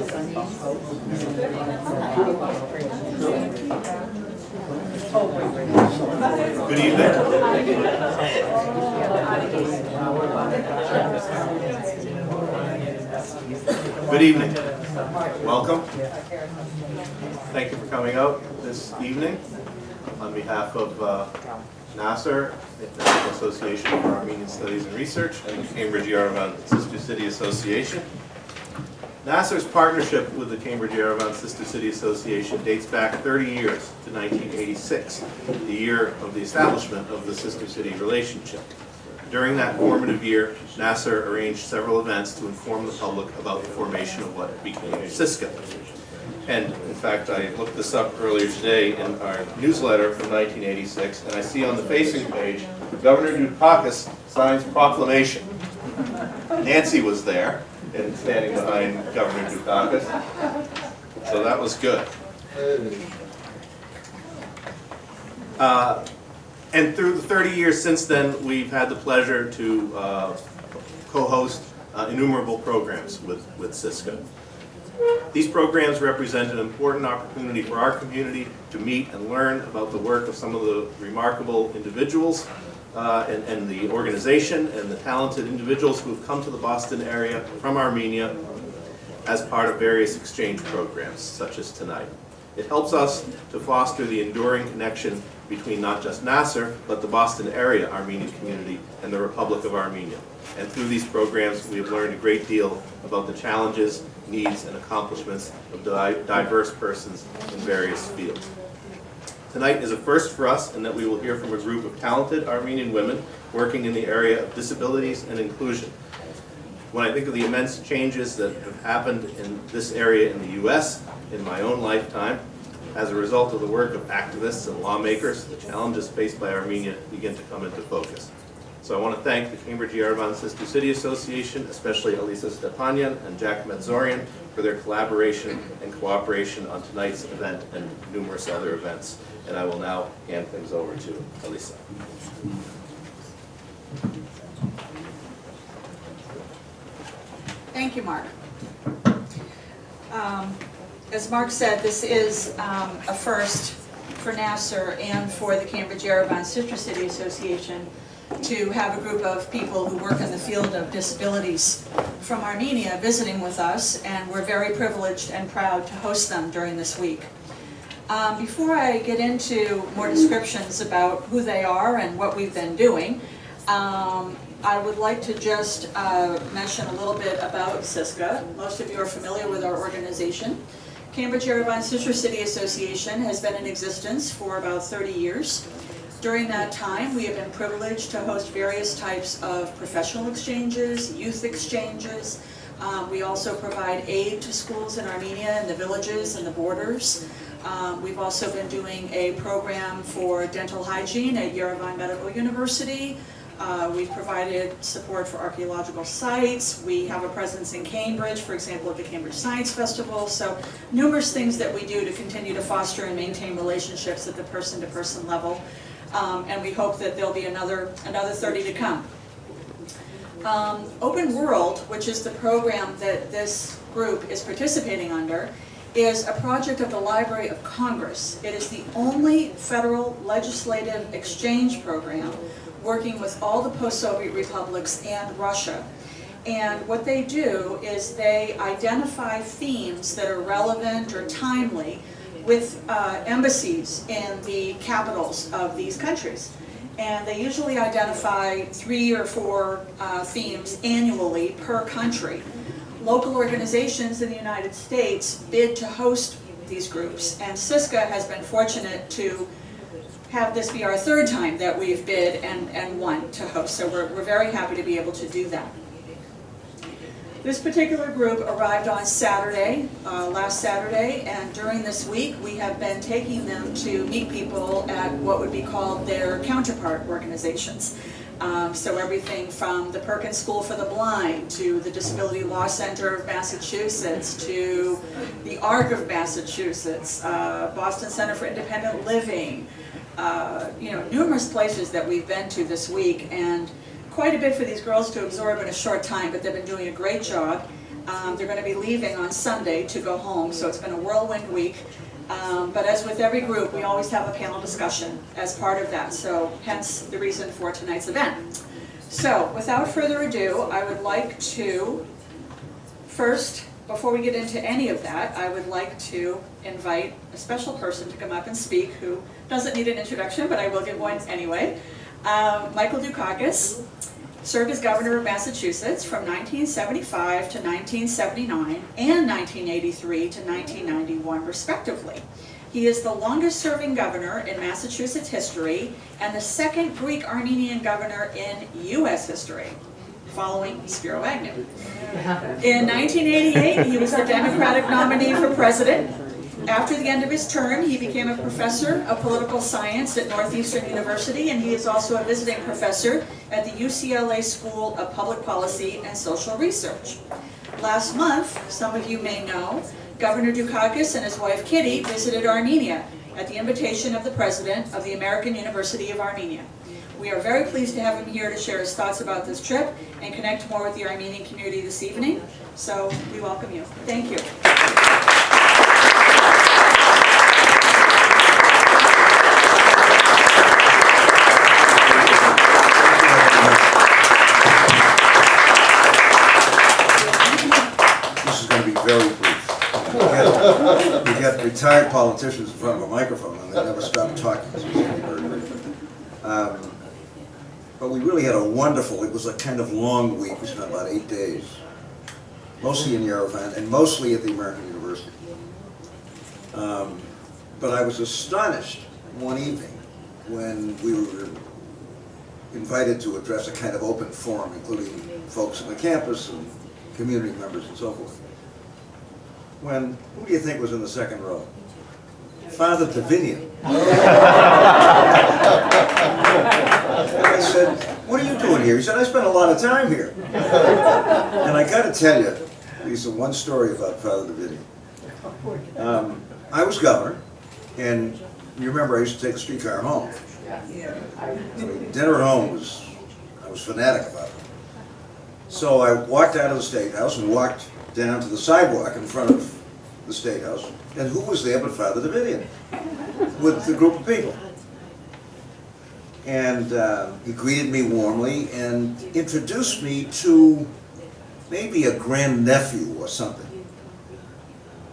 Good evening. Good evening. Welcome. Thank you for coming out this evening. On behalf of NASR, National Association for Armenian Studies and Research, and the Cambridge-Yerevan Sister City Association. NASR's partnership with the Cambridge-Yerevan Sister City Association dates back 30 years to 1986, the year of the establishment of the Sister City relationship. During that formative year, NASR arranged several events to inform the public about the formation of what became CYSCA. And in fact, I looked this up earlier today in our newsletter from 1986, and I see on the facing page, Governor Dukakis signs proclamation. Nancy was there, and standing behind Governor Dukakis, so that was good. And through the 30 years since then, we've had the pleasure to co-host innumerable programs with CYSCA. These programs represent an important opportunity for our community to meet and learn about the work of some of the remarkable individuals and the organization and the talented individuals who have come to the Boston area from Armenia as part of various exchange programs, such as tonight. It helps us to foster the enduring connection between not just NASR, but the Boston area Armenian community and the Republic of Armenia. And through these programs, we have learned a great deal about the challenges, needs, and accomplishments of diverse persons in various fields. Tonight is a first for us in that we will hear from a group of talented Armenian women working in the area of disabilities and inclusion. When I think of the immense changes that have happened in this area in the U.S. in my own lifetime, as a result of the work of activists and lawmakers, the challenges faced by Armenia begin to come into focus. So I want to thank the Cambridge-Yerevan Sister City Association, especially Elisa Stepanyan and Jack Medzorian, for their collaboration and cooperation on tonight's event and numerous other events. And I will now hand things over to Elisa. Thank you, Mark. As Mark said, this is a first for NASR and for the Cambridge-Yerevan Sister City Association to have a group of people who work in the field of disabilities from Armenia visiting with us, and we're very privileged and proud to host them during this week. Before I get into more descriptions about who they are and what we've been doing, I would like to just mention a little bit about CYSCA. Most of you are familiar with our organization. Cambridge-Yerevan Sister City Association has been in existence for about 30 years. During that time, we have been privileged to host various types of professional exchanges, youth exchanges. We also provide aid to schools in Armenia, in the villages and the borders. We've also been doing a program for dental hygiene at Yerevan Medical University. We've provided support for archaeological sites. We have a presence in Cambridge, for example, at the Cambridge Science Festival. So numerous things that we do to continue to foster and maintain relationships at the person-to-person level. And we hope that there'll be another 30 to come. Open World, which is the program that this group is participating under, is a project of the Library of Congress. It is the only federal legislative exchange program working with all the post-Soviet republics and Russia. And what they do is they identify themes that are relevant or timely with embassies in the capitals of these countries. And they usually identify 3 or 4 themes annually per country. Local organizations in the United States bid to host these groups, and CYSCA has been fortunate to have this be our 3rd time that we've bid and won to host. So we're very happy to be able to do that. This particular group arrived on Saturday, last Saturday, and during this week we have been taking them to meet people at what would be called their counterpart organizations. So everything from the Perkins School for the Blind to the Disability Law Center of Massachusetts to the ARC of Massachusetts, Boston Center for Independent Living, numerous places that we've been to this week, and quite a bit for these girls to absorb in a short time, but they've been doing a great job. They're going to be leaving on Sunday to go home, so it's been a whirlwind week. But as with every group, we always have a panel discussion as part of that, so hence the reason for tonight's event. So, without further ado, I would like to, first, before we get into any of that, I would like to invite a special person to come up and speak who doesn't need an introduction, but I will give one anyway. Michael Dukakis served as governor of Massachusetts from 1975 to 1979 and 1983 to 1991 respectively. He is the longest serving governor in Massachusetts history and the second Greek-Armenian governor in U.S. history, following Spiro Agnew. In 1988, he was the Democratic nominee for president. After the end of his term, he became a professor of political science at Northeastern University, and he is also a visiting professor at the UCLA School of Public Policy and Social Research. Last month, some of you may know, Governor Dukakis and his wife Kitty visited Armenia at the invitation of the president of the American University of Armenia. We are very pleased to have him here to share his thoughts about this trip and connect more with the Armenian community this evening. So we welcome you. Thank you. This is going to be very brief. We get retired politicians in front of a microphone and they never stop talking. So it's going to be very brief. But we really had a wonderful, it was a kind of long week. We spent about 8 days, mostly in Yerevan and mostly at the American University. But I was astonished one evening when we were invited to address a kind of open forum, including folks on the campus and community members and so forth. When, who do you think was in the second row? Father Davidian. I said, what are you doing here? He said, I spent a lot of time here. And I got to tell you, there's one story about Father Davidian. I was governor, and you remember I used to take the streetcar home. I mean, dinner at home was, I was fanatic about it. So I walked out of the State House and walked down to the sidewalk in front of the State House, and who was there but Father Davidian with the group of people. And he greeted me warmly and introduced me to maybe a grandnephew or something.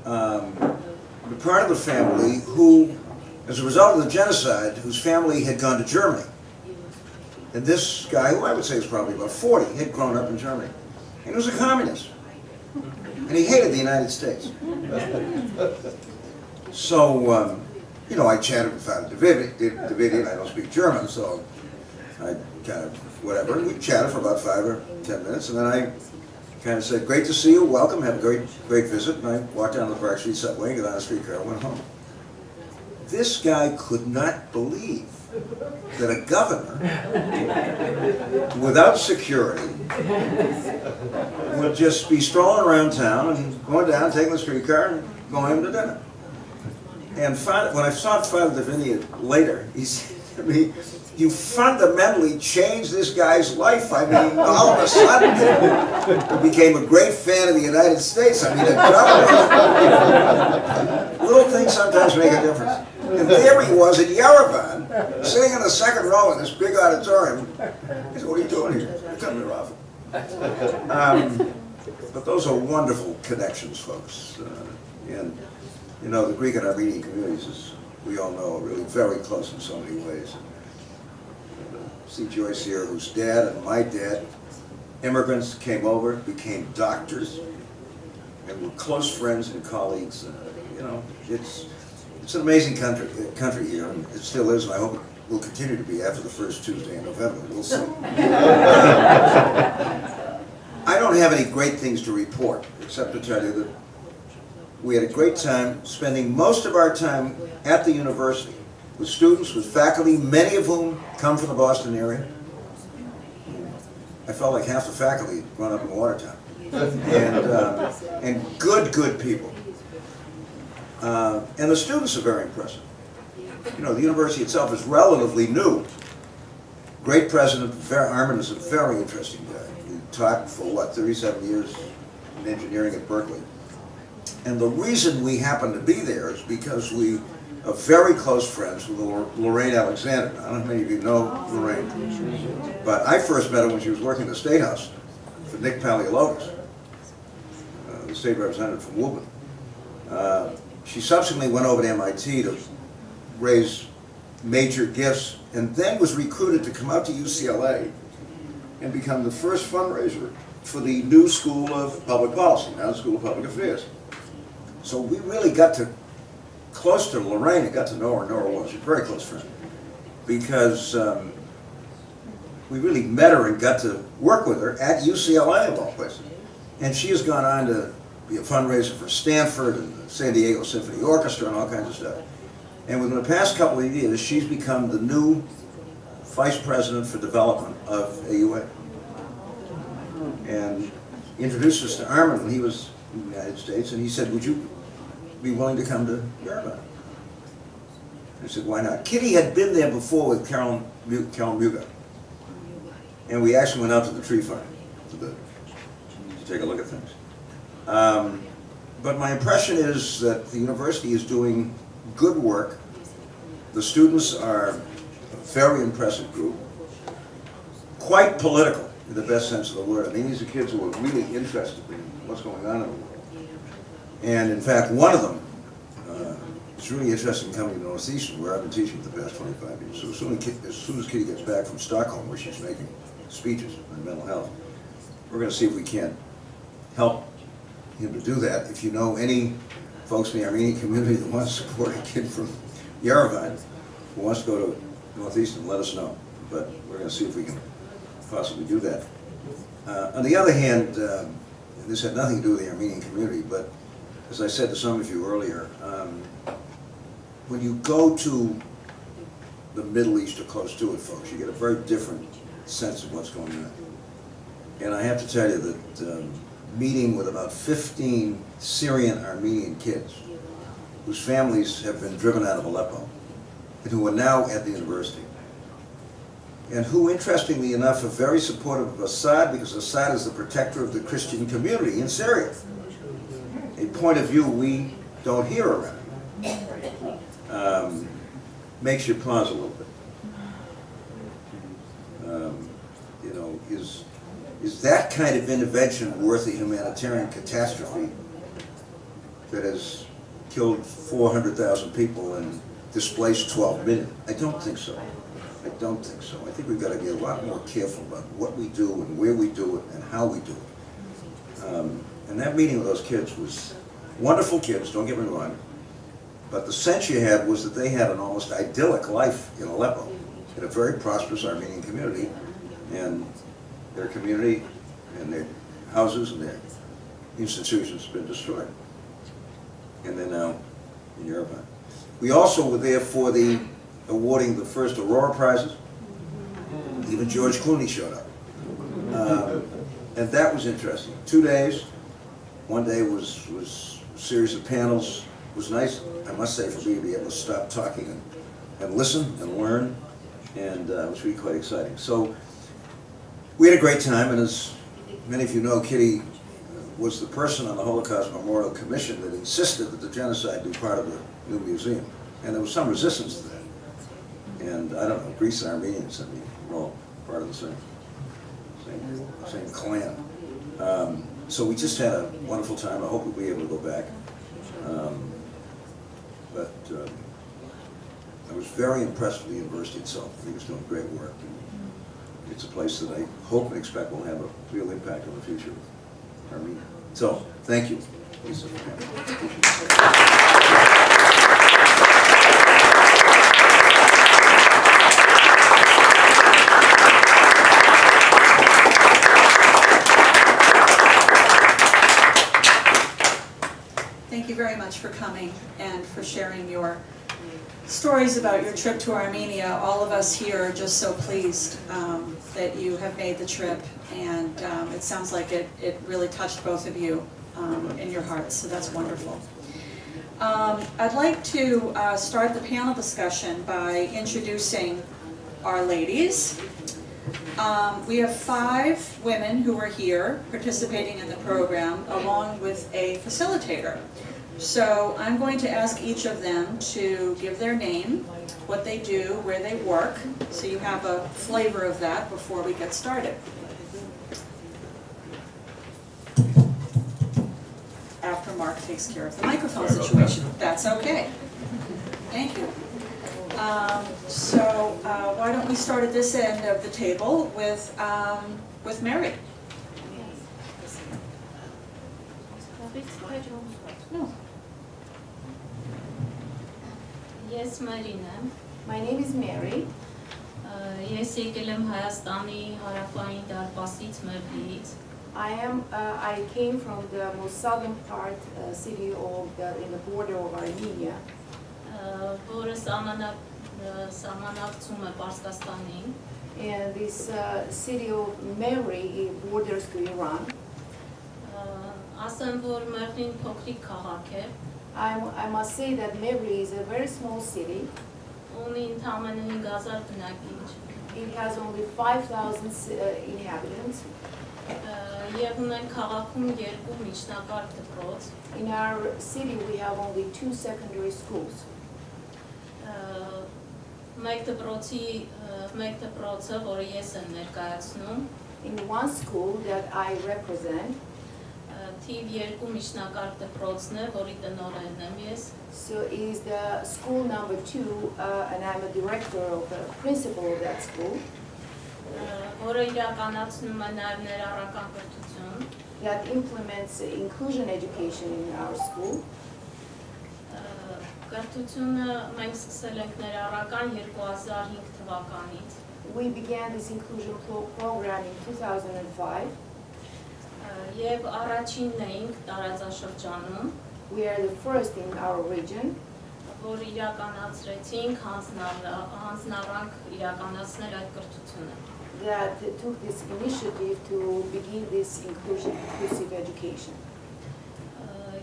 The part of the family who, as a result of the genocide, whose family had gone to Germany. And this guy, who I would say was probably about 40, had grown up in Germany. And he was a communist. And he hated the United States. So, you know, I chatted with Father Davidian. I don't speak German, so I kind of, whatever. And we chatted for about 5 or 10 minutes, and then I kind of said, great to see you, welcome, have a great visit. And I walked down the Park Street subway, got on a streetcar, and went home. This guy could not believe that a governor, without security, would just be strolling around town and going down, taking the streetcar, and going home to dinner. And when I saw Father Davidian later, he said to me, you fundamentally changed this guy's life. I mean, all of a sudden, he became a great fan of the United States. I mean, little things sometimes make a difference. And there he was in Yerevan, sitting in the second row in this big auditorium. He said, what are you doing here? You come here often. But those are wonderful connections, folks. And, you know, the Greek and Armenian communities, as we all know, are really very close in so many ways. See Joyce here, whose dad and my dad, immigrants, came over, became doctors, and were close friends and colleagues. You know, it's an amazing country here, and it still is, and I hope it will continue to be after the first Tuesday in November. We'll see. I don't have any great things to report, except to tell you that we had a great time spending most of our time at the university with students, with faculty, many of whom come from the Boston area. I felt like half the faculty had grown up in Watertown. And good people. And the students are very impressive. You know, the university itself is relatively new. Great president, Armin is a very interesting guy. He taught for, what, 37 years in engineering at Berkeley. And the reason we happen to be there is because we are very close friends with Lorraine Alexander. I don't know how many of you know Lorraine, but I first met her when she was working at the State House for Nick Paleologus, the state representative from Woburn. She subsequently went over to MIT to raise major gifts, and then was recruited to come out to UCLA and become the first fundraiser for the new School of Public Policy, now the School of Public Affairs. So we really got to close to Lorraine and got to know her. Nora was a very close friend, because we really met her and got to work with her at UCLA of all places. And she has gone on to be a fundraiser for Stanford and the San Diego Symphony Orchestra and all kinds of stuff. And within the past couple of years, she's become the new Vice President for Development of AUA. And introduced us to Armin when he was in the United States, and he said, would you be willing to come to Yerevan? I said, why not? Kitty had been there before with Carol Muga. And we actually went out to the tree farm to take a look at things. But my impression is that the university is doing good work. The students are a very impressive group. Quite political, in the best sense of the word. I mean, these are kids who are really interested in what's going on in the world. And in fact, one of them is really interested in coming to Northeastern, where I've been teaching for the past 25 years. So as soon as Kitty gets back from Stockholm, where she's making speeches on mental health, we're going to see if we can't help him to do that. If you know any folks in the Armenian community that want to support a kid from Yerevan who wants to go to Northeastern, let us know. But we're going to see if we can possibly do that. On the other hand, this had nothing to do with the Armenian community, but as I said to some of you earlier, when you go to the Middle East or close to it, folks, you get a very different sense of what's going on. And I have to tell you that meeting with about 15 Syrian Armenian kids whose families have been driven out of Aleppo and who are now at the university, and who, interestingly enough, are very supportive of Assad, because Assad is the protector of the Christian community in Syria, a point of view we don't hear around. Makes you pause a little bit. You know, is that kind of intervention worth a humanitarian catastrophe that has killed 400,000 people and displaced 12 million? I don't think so. I don't think so. I think we've got to be a lot more careful about what we do and where we do it and how we do it. And that meeting with those kids was wonderful kids, don't get me wrong, but the sense you had was that they had an almost idyllic life in Aleppo, in a very prosperous Armenian community, and their community and their houses and their institutions have been destroyed. And they're now in Yerevan. We also were there for the awarding the first Aurora Prizes. Even George Clooney showed up. And that was interesting. 2 days. One day was a series of panels. It was nice, I must say, for me to be able to stop talking and listen and learn. And it was really quite exciting. So we had a great time, and as many of you know, Kitty was the person on the Holocaust Memorial Commission that insisted that the genocide be part of the new museum. And there was some resistance to that. And I don't know, Greeks and Armenians, I mean, we're all part of the same clan. So we just had a wonderful time. I hope we'll be able to go back. But I was very impressed with the university itself. I think it's doing great work. And it's a place that I hope and expect will have a real impact on the future of Armenia. So, thank you, Lisa, for having me. Thank you very much for coming and for sharing your stories about your trip to Armenia. All of us here are just so pleased that you have made the trip, and it sounds like it really touched both of you in your hearts, so that's wonderful. I'd like to start the panel discussion by introducing our ladies. We have 5 women who are here participating in the program, along with a facilitator. So I'm going to ask each of them to give their name, what they do, where they work, so you have a flavor of that before we get started. After Mark takes care of the microphone situation. That's okay. Thank you. So why don't we start at this end of the table with Mary? No. Yes, Marina. My name is Mary. Ես եկել եմ Հայաստանի հարավային դարպասից Մերլիից։ I came from the most southern part city in the border of Armenia, որը սահմանակցում է Պարսկաստանին։ and this city of Mary borders to Iran. Ասեմ, որ Մերլին փոքրիկ քաղաք է, I must say that Mary is a very small city. ունի ընդամենը 5000 բնակիչ, It has only 5,000 inhabitants. եւ ունեն քաղաքում 2 միջնակարգ դպրոց։ In our city we have only 2 secondary schools. Մեկ դպրոցը, որը ես եմ ներկայացնում, In one school that I represent, թիվ 2 միջնակարգ դպրոցն է, որի տնօրենն եմ ես։ so is the school number 2, and I'm a director of the principal of that school. Որը իրականացնում է նաև ներառական կրթություն, That implements inclusion education in our school. կրթությունը մենք սկսել ենք ներառական 2005 թվականից, We began this inclusion program in 2005. եւ առաջինն էինք տարածաշրջանում, We are the first in our region որ իրականացրեցինք հանձնառանք իրականացնել այդ կրթությունը։ that took this initiative to begin this inclusive education.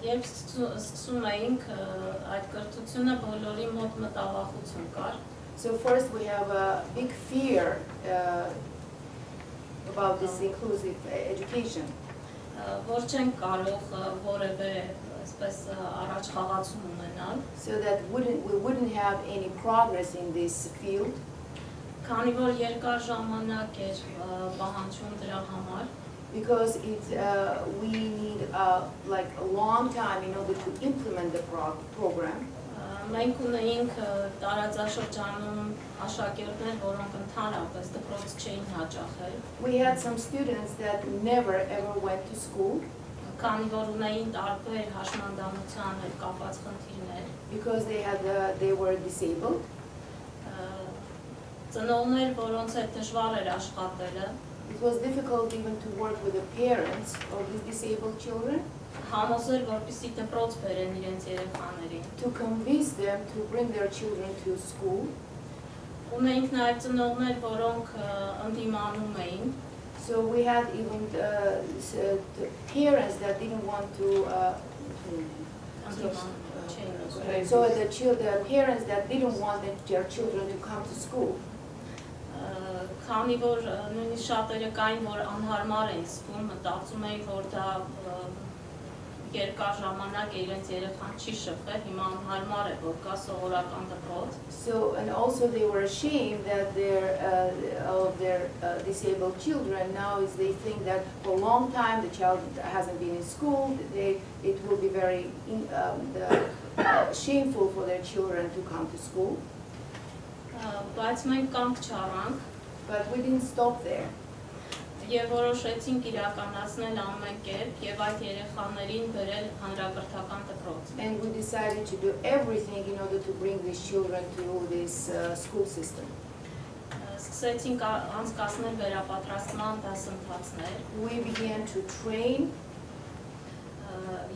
Երբ սկսում էինք այդ կրթությունը, բոլորի մոտ մտավախություն կար, So first we have a big fear about this inclusive education, որ չենք կարող որևէ այսպես առաջ խաղացում ունենալ, so that we wouldn't have any progress in this field, քանի որ երկար ժամանակ էր պահանջում դրա համար, because we need like a long time in order to implement the program. Մենք ունեինք տարածաշրջանում աշակերտներ, որոնք ընդհանրապես դպրոց չէին հաճախել, We had some students that never ever went to school քանի որ ունեին տարբեր հաշմանդամության հետ կապված խնդիրներ, because they were disabled. ծնողներ, որոնց հետ դժվար էր աշխատելը, It was difficult even to work with the parents of these disabled children, համոզել, որպեսզի դպրոց բերեն իրենց երեխաներին։ to convince them to bring their children to school. Ունեինք նաև ծնողներ, որոնք ընդդիմանում էին, So we had even the parents that didn't want to. ընդդիմանում չէին։ So the parents that didn't want their children to come to school. Քանի որ նույնիսկ շատերը կային, որ անհարմար էին զգում, մտածում էին, որ դա երկար ժամանակ է իրենց երեխան չի շփվել, հիմա անհարմար է, որ կա սովորական դպրոց։ So and also they were ashamed that of their disabled children. Now is they think that for a long time the child hasn't been in school. It will be very shameful for their children to come to school. Բայց մենք կանգ չառանք But we didn't stop there. եւ որոշեցինք իրականացնել ամեն կերպ եւ այդ երեխաներին բերել հանրակրթական դպրոց։ And we decided to do everything in order to bring these children to this school system. Սկսեցինք անցկացնել վերապատրաստման դասընթացներ We began to train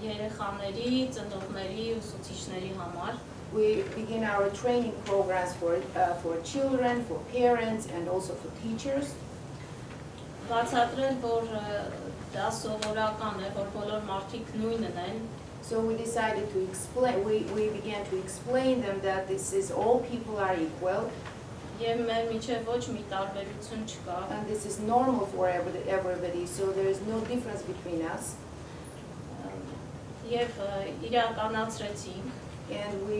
երեխաների, ծնողների, ուսուցիչների համար։ We begin our training programs for children, for parents, and also for teachers. Բացատրել, որ դա սովորական է, որ բոլոր մարդիկ նույնն են, So we decided to explain, we began to explain them that all people are equal, Եվ մեր միջև ոչ մի տարբերություն չկա։ And this is normal for everybody, so there is no difference between us. Եվ իրականացրեցինք And we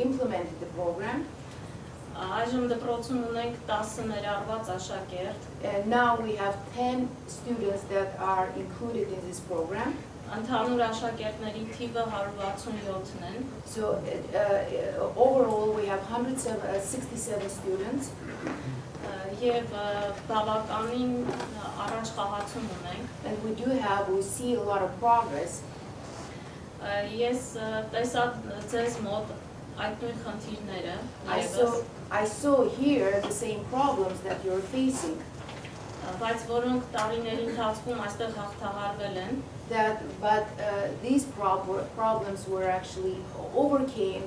implemented the program. Այժմ դպրոցում ունենք 10 ներառված աշակերտ, And now we have 10 students that are included in this program. ընդհանուր աշակերտների թիվը 167-ն են, So overall, we have 167 students. եւ բավականին առաջխաղացում ունենք։ And we see a lot of progress. Ես տեսա ձեզ մոտ այդ նույն խնդիրները, I saw here the same problems that you're facing. բայց որոնք տարիների ընթացքում այստեղ հաղթահարվել են, But these problems were actually overcame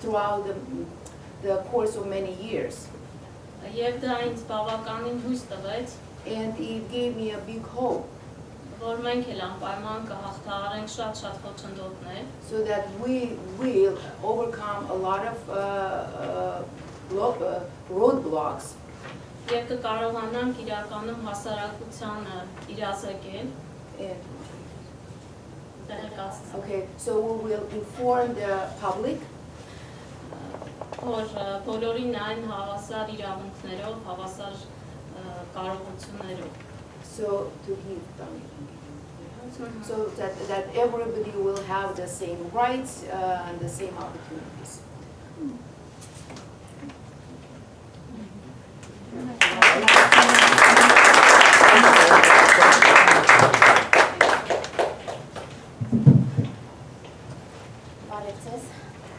throughout the course of many years. եւ դա ինձ բավականին հույս տվեց, And it gave me a big hope, որ մենք էլ անպայման կհաղթահարենք շատ խոչընդոտներ, so that we will overcome a lot of roadblocks, եւ կկարողանանք իրականում հասարակությանը իրազեկել, and տեղեկացնել, okay, so we will inform the public որ բոլորին այն հավասար իրավունքներով, հավասար կարողություններով։ so that everybody will have the same rights and the same opportunities.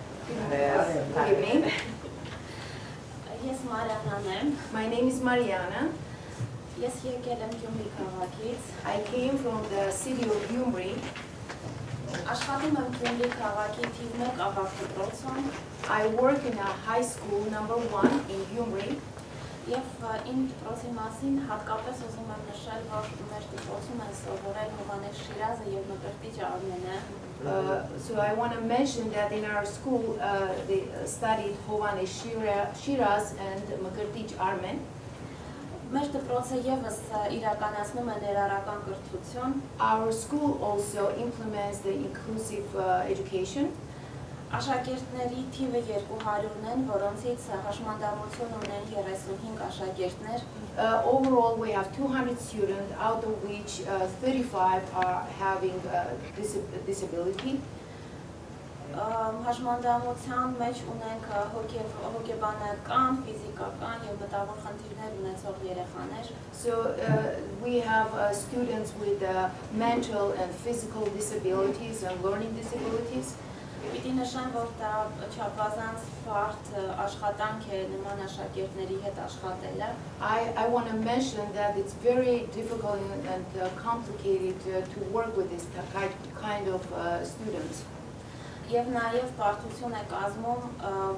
Good evening. Ես Մարիանան եմ, My name is Mariana. ես եկել եմ Գյումրի քաղաքից, I came from the city of Gyumri. աշխատում եմ Գյումրի քաղաքի թիվ 1 ավագ դպրոցում I work in a high school number 1 in Gyumri. եւ իմ դպրոցի մասին հատկապես ուզում եմ նշել, որ մեր դպրոցում են սովորել Հովհաննես Շիրազը եւ Մկրտիչ Արմենը։ So I want to mention that in our school they studied Hovannes Shiraz and Mkirtich Armen. Մեր դպրոցը եւս իրականացնում է ներառական կրթություն, Our school also implements the inclusive education. աշակերտների թիվը 200-ն են, որոնցից հաշմանդամություն ունեն 35 աշակերտներ։ Overall, we have 200 students, out of which 35 are having disability. Հաշմանդամության մեջ ունենք հոգեբանական, ֆիզիկական եւ մտավոր խնդիրներ ունեցող երեխաներ։ So we have students with mental and physical disabilities and learning disabilities. Պիտի նշեմ, որ դա չափազանց բարդ աշխատանք է նման աշակերտների հետ աշխատելը։ I want to mention that it's very difficult and complicated to work with this kind of students. Եվ նաև բարդություն է կազմում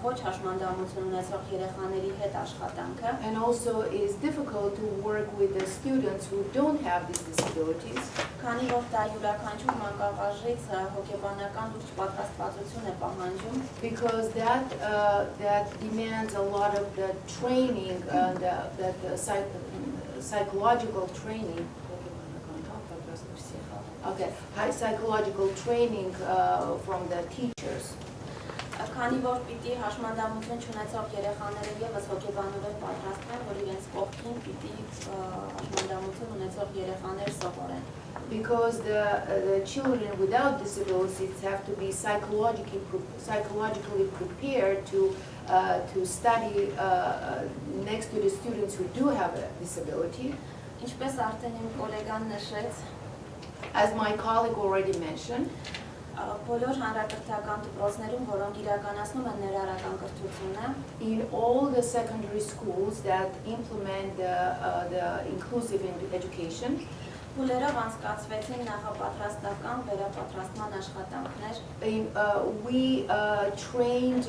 ոչ հաշմանդամություն ունեցող երեխաների հետ աշխատանքը։ And also it is difficult to work with the students who don't have these disabilities. Քանի որ դա յուրաքանչյուր մանկավարժից հոգեբանական լուրջ պատրաստվածություն է պահանջում։ Because that demands a lot of the training and psychological training. Okay, psychological training from the teachers. Քանի որ պիտի հաշմանդամություն չունեցող երեխաները եւս հոգեբանորեն պատրաստվեն, որ իրենց կողքին պիտի հաշմանդամություն ունեցող երեխաներ սովորեն։ Because the children without disabilities have to be psychologically prepared to study next to the students who do have a disability. Ինչպես արդեն իմ գոլեգան նշեց, As my colleague already mentioned, բոլոր հանրակրթական դպրոցներում, որոնք իրականացնում են ներառական կրթությունը, in all the secondary schools that implement the inclusive education, փուլերով անցկացվեցին նախապատրաստական վերապատրաստման աշխատանքներ։ we trained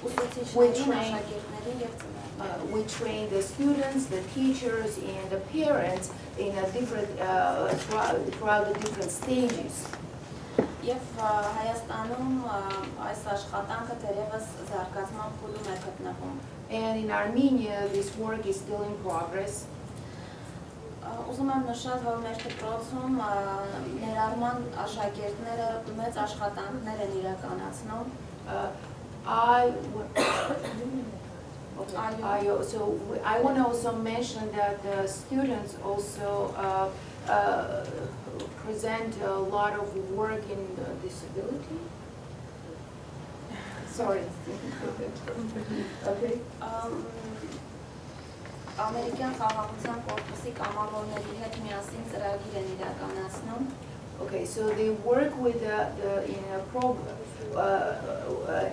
Ուսուցիչներին, աշակերտներին եւ ծնողներին։ We train the students, the teachers, and the parents in a different throughout the different stages. Եվ Հայաստանում այս աշխատանքը դեռևս զարգացման փուլում է գտնվում։ And in Armenia, this work is still in progress. Ուզում եմ նշել, որ մեր դպրոցում ներառման աշակերտները մեծ աշխատանքներ են իրականացնում։ I want to also mention that the students also present a lot of work in disability. Sorry. Okay. Ամերիկյան խաղաղության կորպուսի կամավորների հետ միասին ծրագիր են իրականացնում։ Okay, so they work with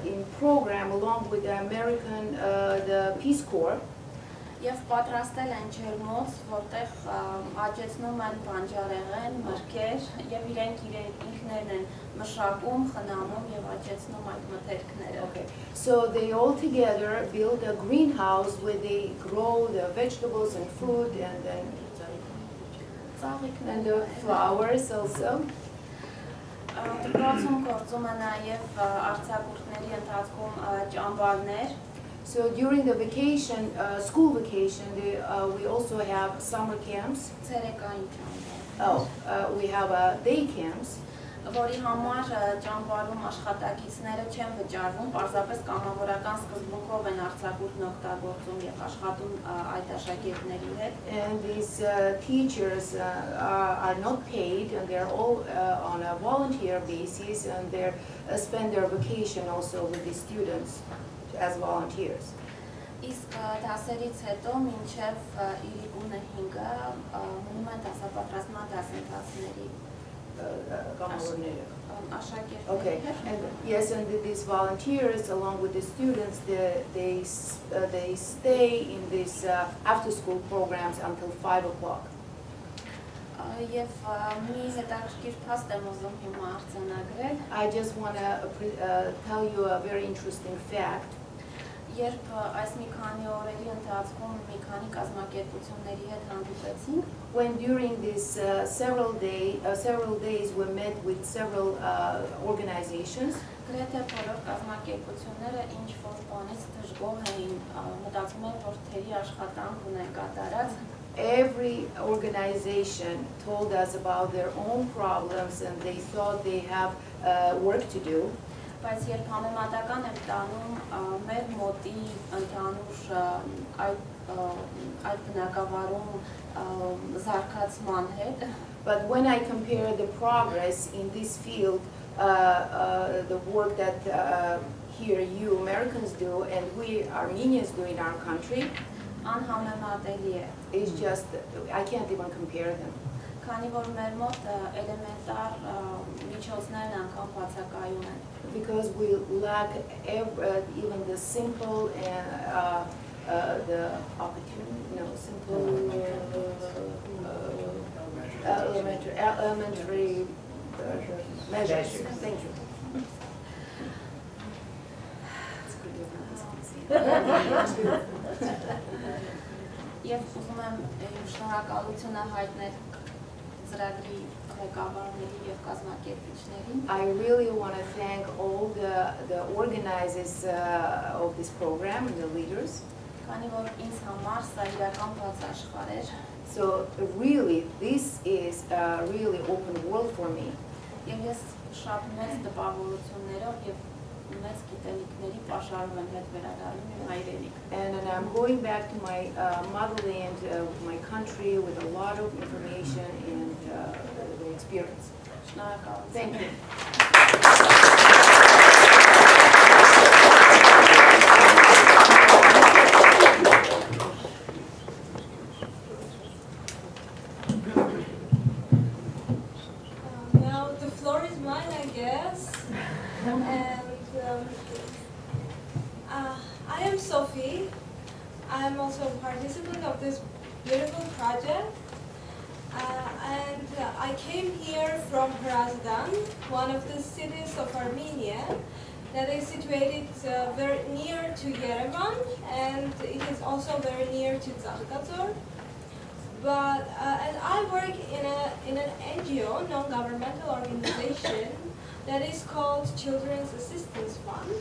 in program along with the American the Peace Corps. Եվ պատրաստել են ջերմոց, որտեղ աճեցնում են բանջարեղեն, մրգեր եւ իրենք ինքներն են մշակում, խնամում եւ աճեցնում այդ մթերքները։ Okay, so they all together build a greenhouse where they grow the vegetables and fruit and then and the flowers also. Դպրոցում գործում է նաեւ արձակուրդների ընթացքում ճամբարներ։ So during the vacation, school vacation, we also have summer camps. Ցերեկային ճամբար։ Oh, we have day camps. Որի համար ճամբարում աշխատակիցները չեն վճարվում, պարզապես կամավորական սկզբունքով են արձակուրդն օգտագործում եւ աշխատում այդ աշակերտների հետ։ And these teachers are not paid, and they're all on a volunteer basis, and they spend their vacation also with the students as volunteers. Իսկ դասերից հետո մինչև իրիկունը 5-ը մնում են դասապատրաստման դասընթացների Okay, and yes, and these volunteers, along with the students, they stay in these after-school programs until 5 o'clock. Եվ մի հետաքրքիր փաստ եմ ուզում հիմա արձանագրել։ I just want to tell you a very interesting fact. Երբ այս մի քանի օրերի ընթացքում մի քանի կազմակերպությունների հետ հանդիպեցինք, when during these several days we met with several organizations, գրեթե բոլոր կազմակերպությունները ինչ որ բանից դժգոհ էին, մտածում են, որ թերի աշխատանք ունեն կատարած։ Every organization told us about their own problems and they thought they have work to do. Բայց երբ համեմատական եմ տանում մեր մոտի ընդհանուր այդ բնակավարում զարգացման հետ, But when I compare the progress in this field, the work that here you Americans do and we Armenians do in our country, անհամեմատելի է։ it's just, I can't even compare them. Քանի որ մեր մոտ էլեմենտար միջոցներն անգամ բացակայում են։ Because we lack even the simple and the opportunity, simple elementary measures. Thank you. Եվ ուզում եմ շնորհակալությունը հայտնել ծրագրի ղեկավարների եւ կազմակերպիչներին։ I really want to thank all the organizers of this program and the leaders. Քանի որ ինձ համար սա իրական բացաշխար էր։ So really, this is a really open world for me. Եվ ես շատ մեծ տպավորություններով եւ մեծ գիտելիքների պաշարում եմ հետ վերադառնում իմ հայրենիք։ And I'm going back to my motherland, my country, with a lot of information and experience. Շնորհակալություն։ Thank you. Now the floor is mine, I guess. And I am Sophie. I am also a participant of this beautiful project. And I came here from Hrazdan, one of the cities of Armenia that is situated very near to Yerevan, and it is also very near to Zalkazor. And I work in an NGO, non-governmental organization, that is called Children's Assistance Fund.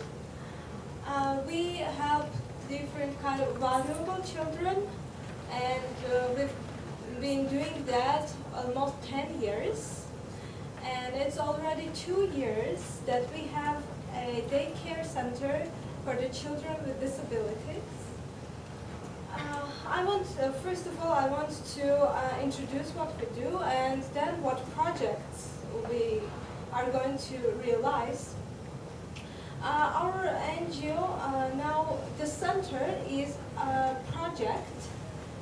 We help different kind of vulnerable children, and we've been doing that almost 10 years. And it's already 2 years that we have a daycare center for the children with disabilities. First of all, I want to introduce what we do and then what projects we are going to realize. Our NGO, now the center is a project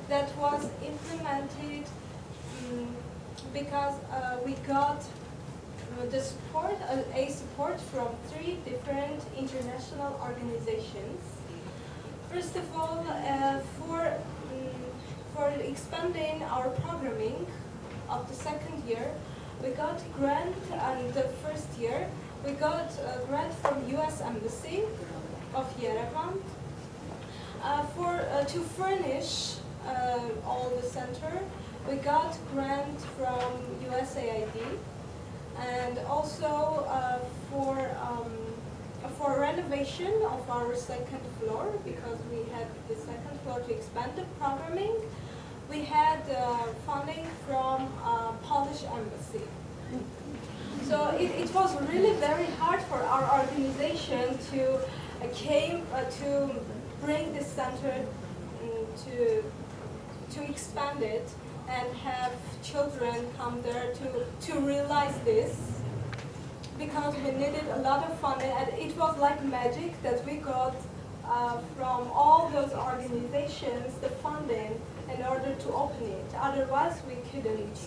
that was implemented because we got the support, a support from 3 different international organizations. First of all, for expanding our programming of the second year, we got a grant, and the first year we got a grant from US Embassy of Yerevan to furnish all the center. We got grant from USAID, and also for renovation of our second floor, because we had the second floor to expand the programming. We had funding from Polish Embassy. So it was really very hard for our organization to to bring this center to expand it and have children come there to realize this, because we needed a lot of funding, and it was like magic that we got from all those organizations the funding in order to open it. Otherwise, we couldn't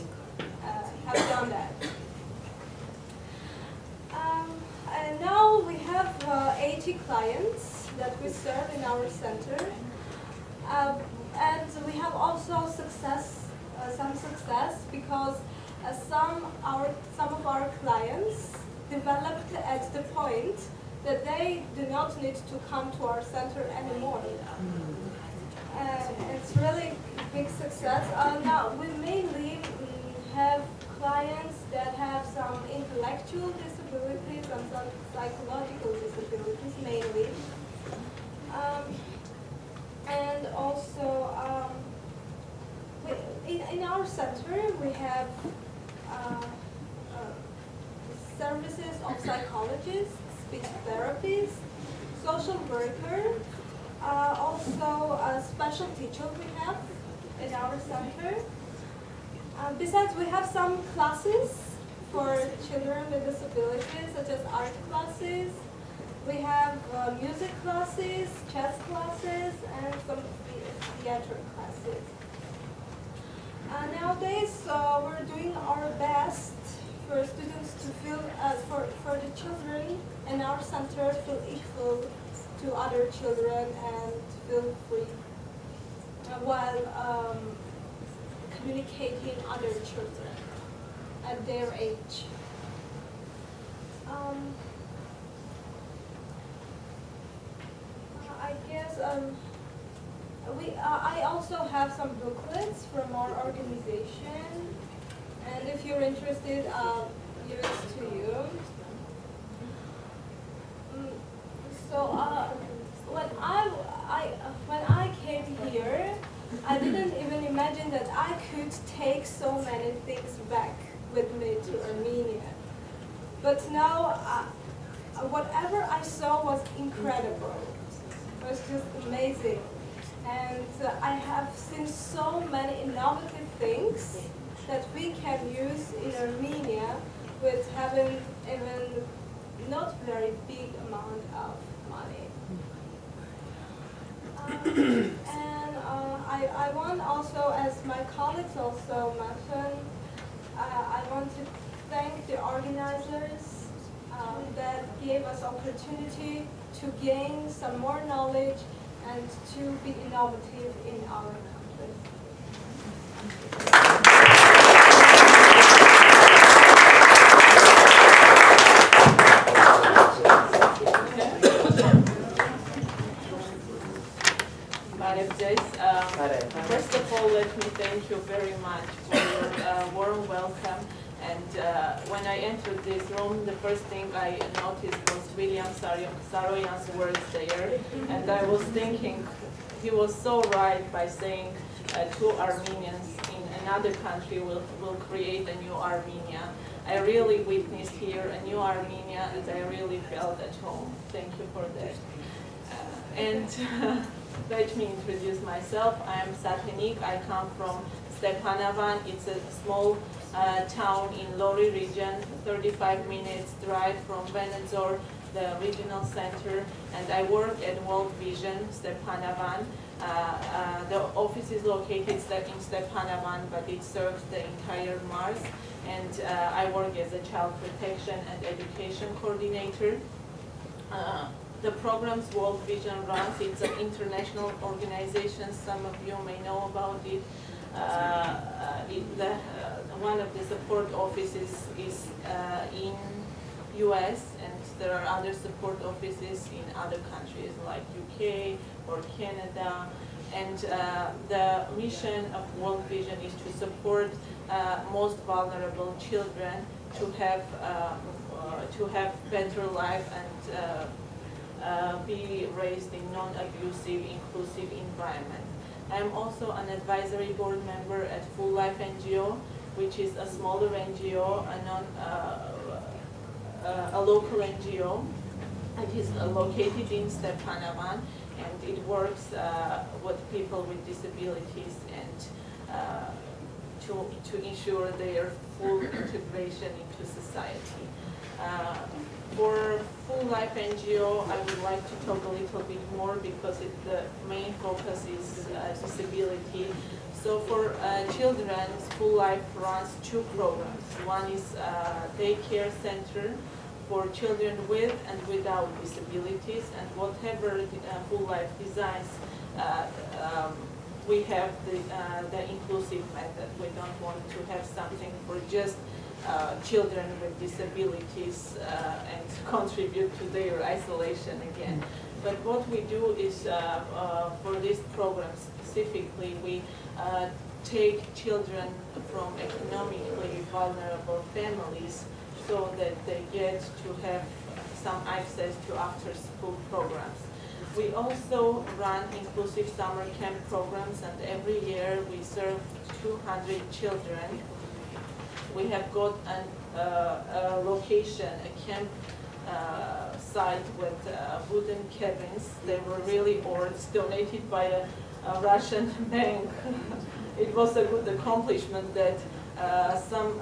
have done that. And now we have 80 clients that we serve in our center, and we have also some success because some of our clients developed at the point that they do not need to come to our center anymore. It's really a big success. Now, we mainly have clients that have some intellectual disabilities and some psychological disabilities mainly. And also, in our center, we have services of psychologists, speech therapists, social worker, also a special teacher we have in our center. Besides, we have some classes for children with disabilities, such as art classes. We have music classes, chess classes, and some theater classes. Nowadays, we're doing our best for students to feel, for the children in our center feel equal to other children and feel free while communicating other children at their age. I guess I also have some booklets from our organization, and if you're interested, I'll give it to you. So when I came here, I didn't even imagine that I could take so many things back with me to Armenia. But now, whatever I saw was incredible. It was just amazing. And I have seen so many innovative things that we can use in Armenia with having even not very big amount of money. And I want also, as my colleagues also mentioned, I want to thank the organizers that gave us opportunity to gain some more knowledge and to be innovative in our country. First of all, let me thank you very much for your warm welcome. And when I entered this room, the first thing I noticed was William Saroyan's words there. And I was thinking, he was so right by saying two Armenians in another country will create a new Armenia. I really witnessed here a new Armenia, and I really felt at home. Thank you for that. And let me introduce myself. I am Satenik. I come from Stepanavan. It's a small town in Lori region, 35 minutes drive from Venezor, the regional center, and I work at World Vision, Stepanavan. The office is located in Stepanavan, but it serves the entire Mars, and I work as a child protection and education coordinator. The programs World Vision runs, it's an international organization, some of you may know about it. One of the support offices is in US, and there are other support offices in other countries like UK or Canada. And the mission of World Vision is to support most vulnerable children to have better life and be raised in non-abusive, inclusive environment. I am also an advisory board member at Full Life NGO, which is a smaller NGO, a local NGO. It is located in Stepanavan, and it works with people with disabilities and to ensure their full integration into society. For Full Life NGO, I would like to talk a little bit more because the main focus is disability. So for children, Full Life runs two programs. One is daycare center for children with and without disabilities, and whatever Full Life designs, we have the inclusive method. We don't want to have something for just children with disabilities and contribute to their isolation again. But what we do is, for this program specifically, we take children from economically vulnerable families so that they get to have some access to after-school programs. We also run inclusive summer camp programs, and every year we serve 200 children. We have got a location, a camp site with wooden cabins. They were really old, donated by a Russian bank. It was a good accomplishment that some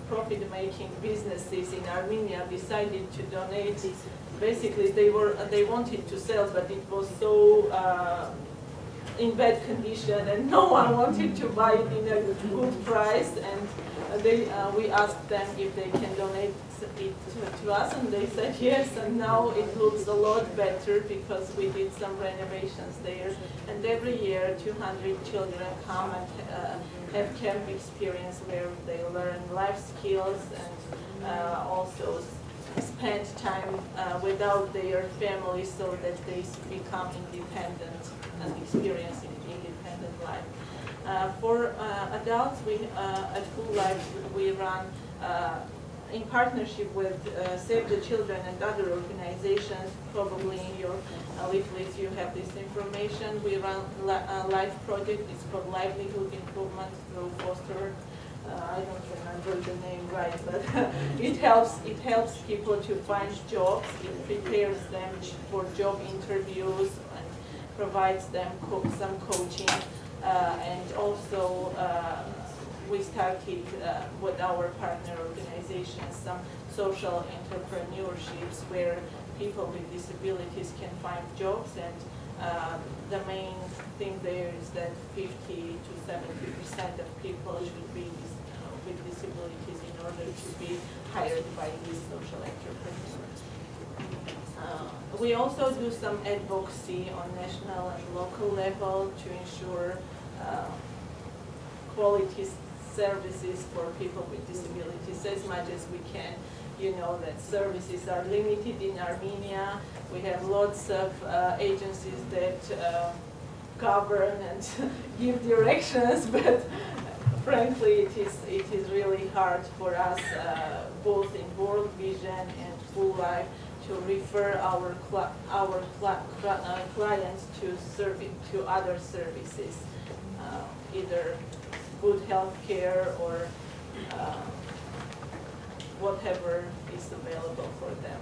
profit-making businesses in Armenia decided to donate. Basically, they wanted to sell, but it was so in bad condition, and no one wanted to buy it in a good price. And we asked them if they can donate it to us, and they said yes. And now it looks a lot better because we did some renovations there. And every year, 200 children come and have camp experience where they learn life skills and also spend time without their families so that they become independent and experience independent life. For adults, we at Full Life we run in partnership with Save the Children and other organizations. Probably in your leaflets you have this information. We run a life project. It's called Livelihood Improvement through Foster. I don't remember the name right, but it helps people to find jobs. It prepares them for job interviews and provides them some coaching. And also we started with our partner organizations some social entrepreneurships where people with disabilities can find jobs, and the main thing there is that 50 to 70% of people should be with disabilities in order to be hired by these social entrepreneurs. We also do some advocacy on national and local level to ensure quality services for people with disabilities as much as we can. You know that services are limited in Armenia. We have lots of agencies that govern and give directions, but frankly, it is really hard for us, both in World Vision and Full Life, to refer our clients to other services, either good health care or whatever is available for them.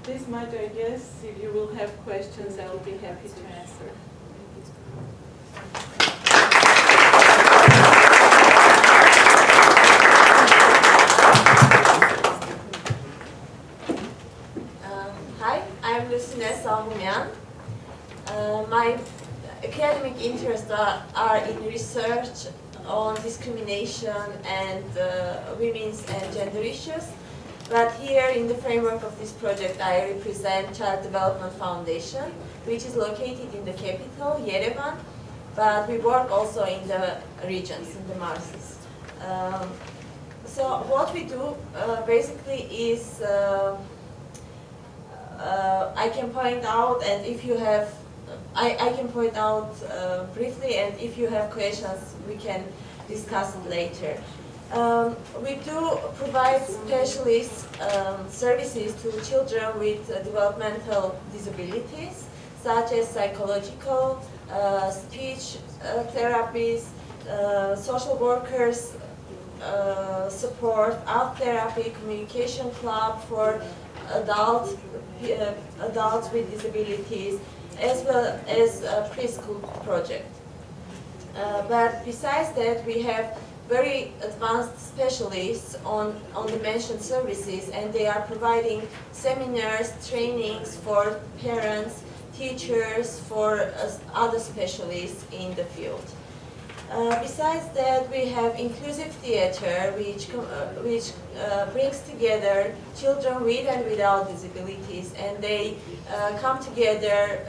This might, I guess, if you will have questions, I will be happy to answer. Hi, I'm Lucine Salhumian. My academic interests are in research on discrimination and women's and gender issues. But here in the framework of this project, I represent Child Development Foundation, which is located in the capital, Yerevan, but we work also in the regions, in the markets. So what we do basically is, I can point out, and if you have, I can point out briefly, and if you have questions, we can discuss it later. We do provide specialist services to children with developmental disabilities, such as psychological, speech therapies, social workers, support, art therapy, communication club for adults with disabilities, as well as a preschool project. But besides that, we have very advanced specialists on the mentioned services, and they are providing seminars, trainings for parents, teachers, for other specialists in the field. Besides that, we have inclusive theater, which brings together children with and without disabilities, and they come together,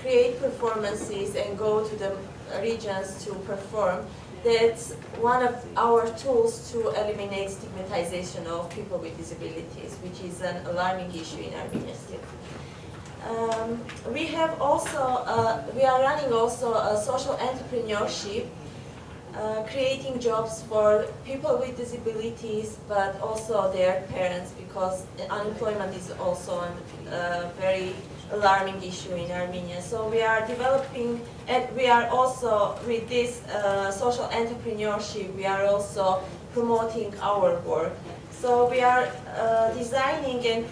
create performances, and go to the regions to perform. That's one of our tools to eliminate stigmatization of people with disabilities, which is an alarming issue in Armenia still. We have also, we are running also a social entrepreneurship, creating jobs for people with disabilities, but also their parents, because unemployment is also a very alarming issue in Armenia. So we are developing, and we are also, with this social entrepreneurship, we are also promoting our work. So we are designing and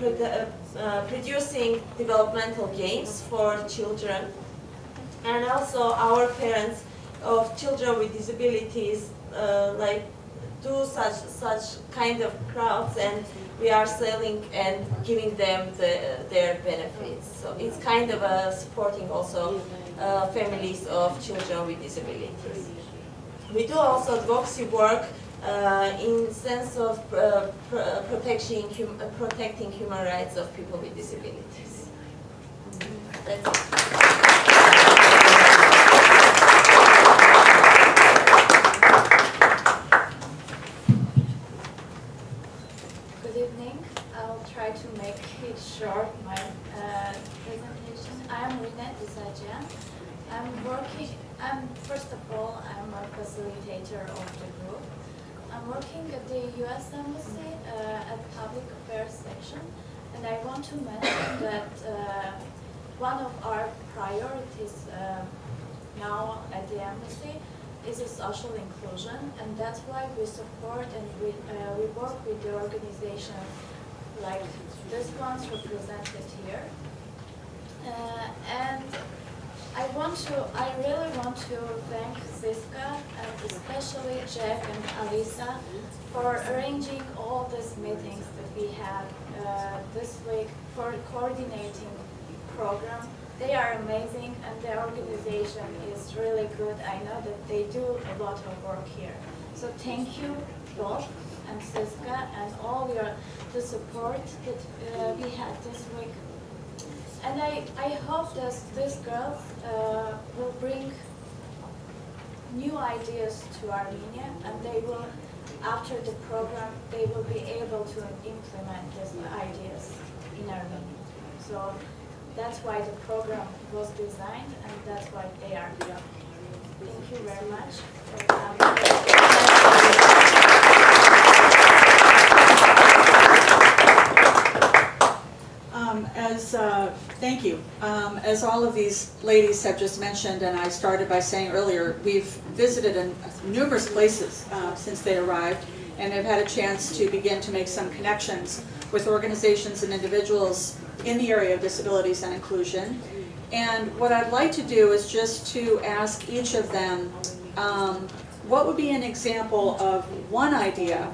producing developmental games for children, and also our parents of children with disabilities like do such kind of crafts, and we are selling and giving them their benefits. So it's kind of supporting also families of children with disabilities. We do also advocacy work in sense of protecting human rights of people with disabilities. That's it. I'll try to make it short, my presentation. I'm Rina Isajian. First of all, I'm a facilitator of the group. I'm working at the U.S. Embassy at Public Affairs section, and I want to mention that one of our priorities now at the Embassy is a social inclusion, and that's why we support and we work with the organizations like this one's represented here. And I really want to thank CYSCA, and especially Jack and Alisa, for arranging all these meetings that we have this week, for coordinating program. They are amazing, and their organization is really good. I know that they do a lot of work here. So thank you both, and CYSCA, and all the support that we had this week. And I hope that these girls will bring new ideas to Armenia, and they will, after the program, they will be able to implement these ideas in Armenia. So that's why the program was designed, and that's why they are here. Thank you very much for Thank you. As all of these ladies have just mentioned, and I started by saying earlier, we've visited numerous places since they arrived, and have had a chance to begin to make some connections with organizations and individuals in the area of disabilities and inclusion. And what I'd like to do is just to ask each of them, what would be an example of one idea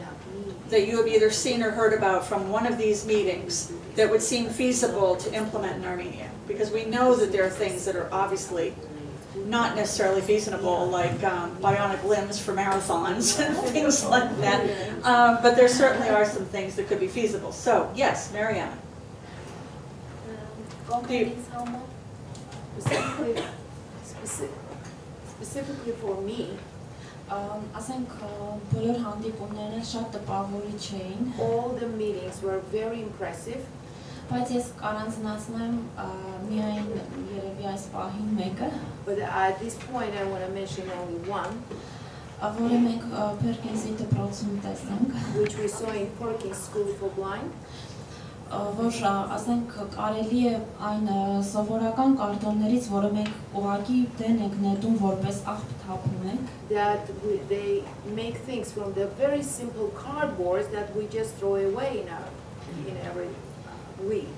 that you have either seen or heard about from one of these meetings that would seem feasible to implement in Armenia? Because we know that there are things that are obviously not necessarily feasible, like bionic limbs for marathons and things like that. But there certainly are some things that could be feasible. So, yes, Mariana. Specifically for me, ասենք բոլոր հանդիպումները շատ տպավորիչ էին, all the meetings were very impressive. բայց ես կառանձնացնեմ միայն երևի այս պահին մեկը, But at this point I want to mention only one, որը մենք Perkins-ի դպրոցում տեսանք, which we saw in Perkins School for Blind. որ ասենք կարելի է այն սովորական կարտոններից, որը մենք ուղղակի դեն ենք նետում որպես աղբ թափում ենք, That they make things from the very simple cardboards that we just throw away in every week.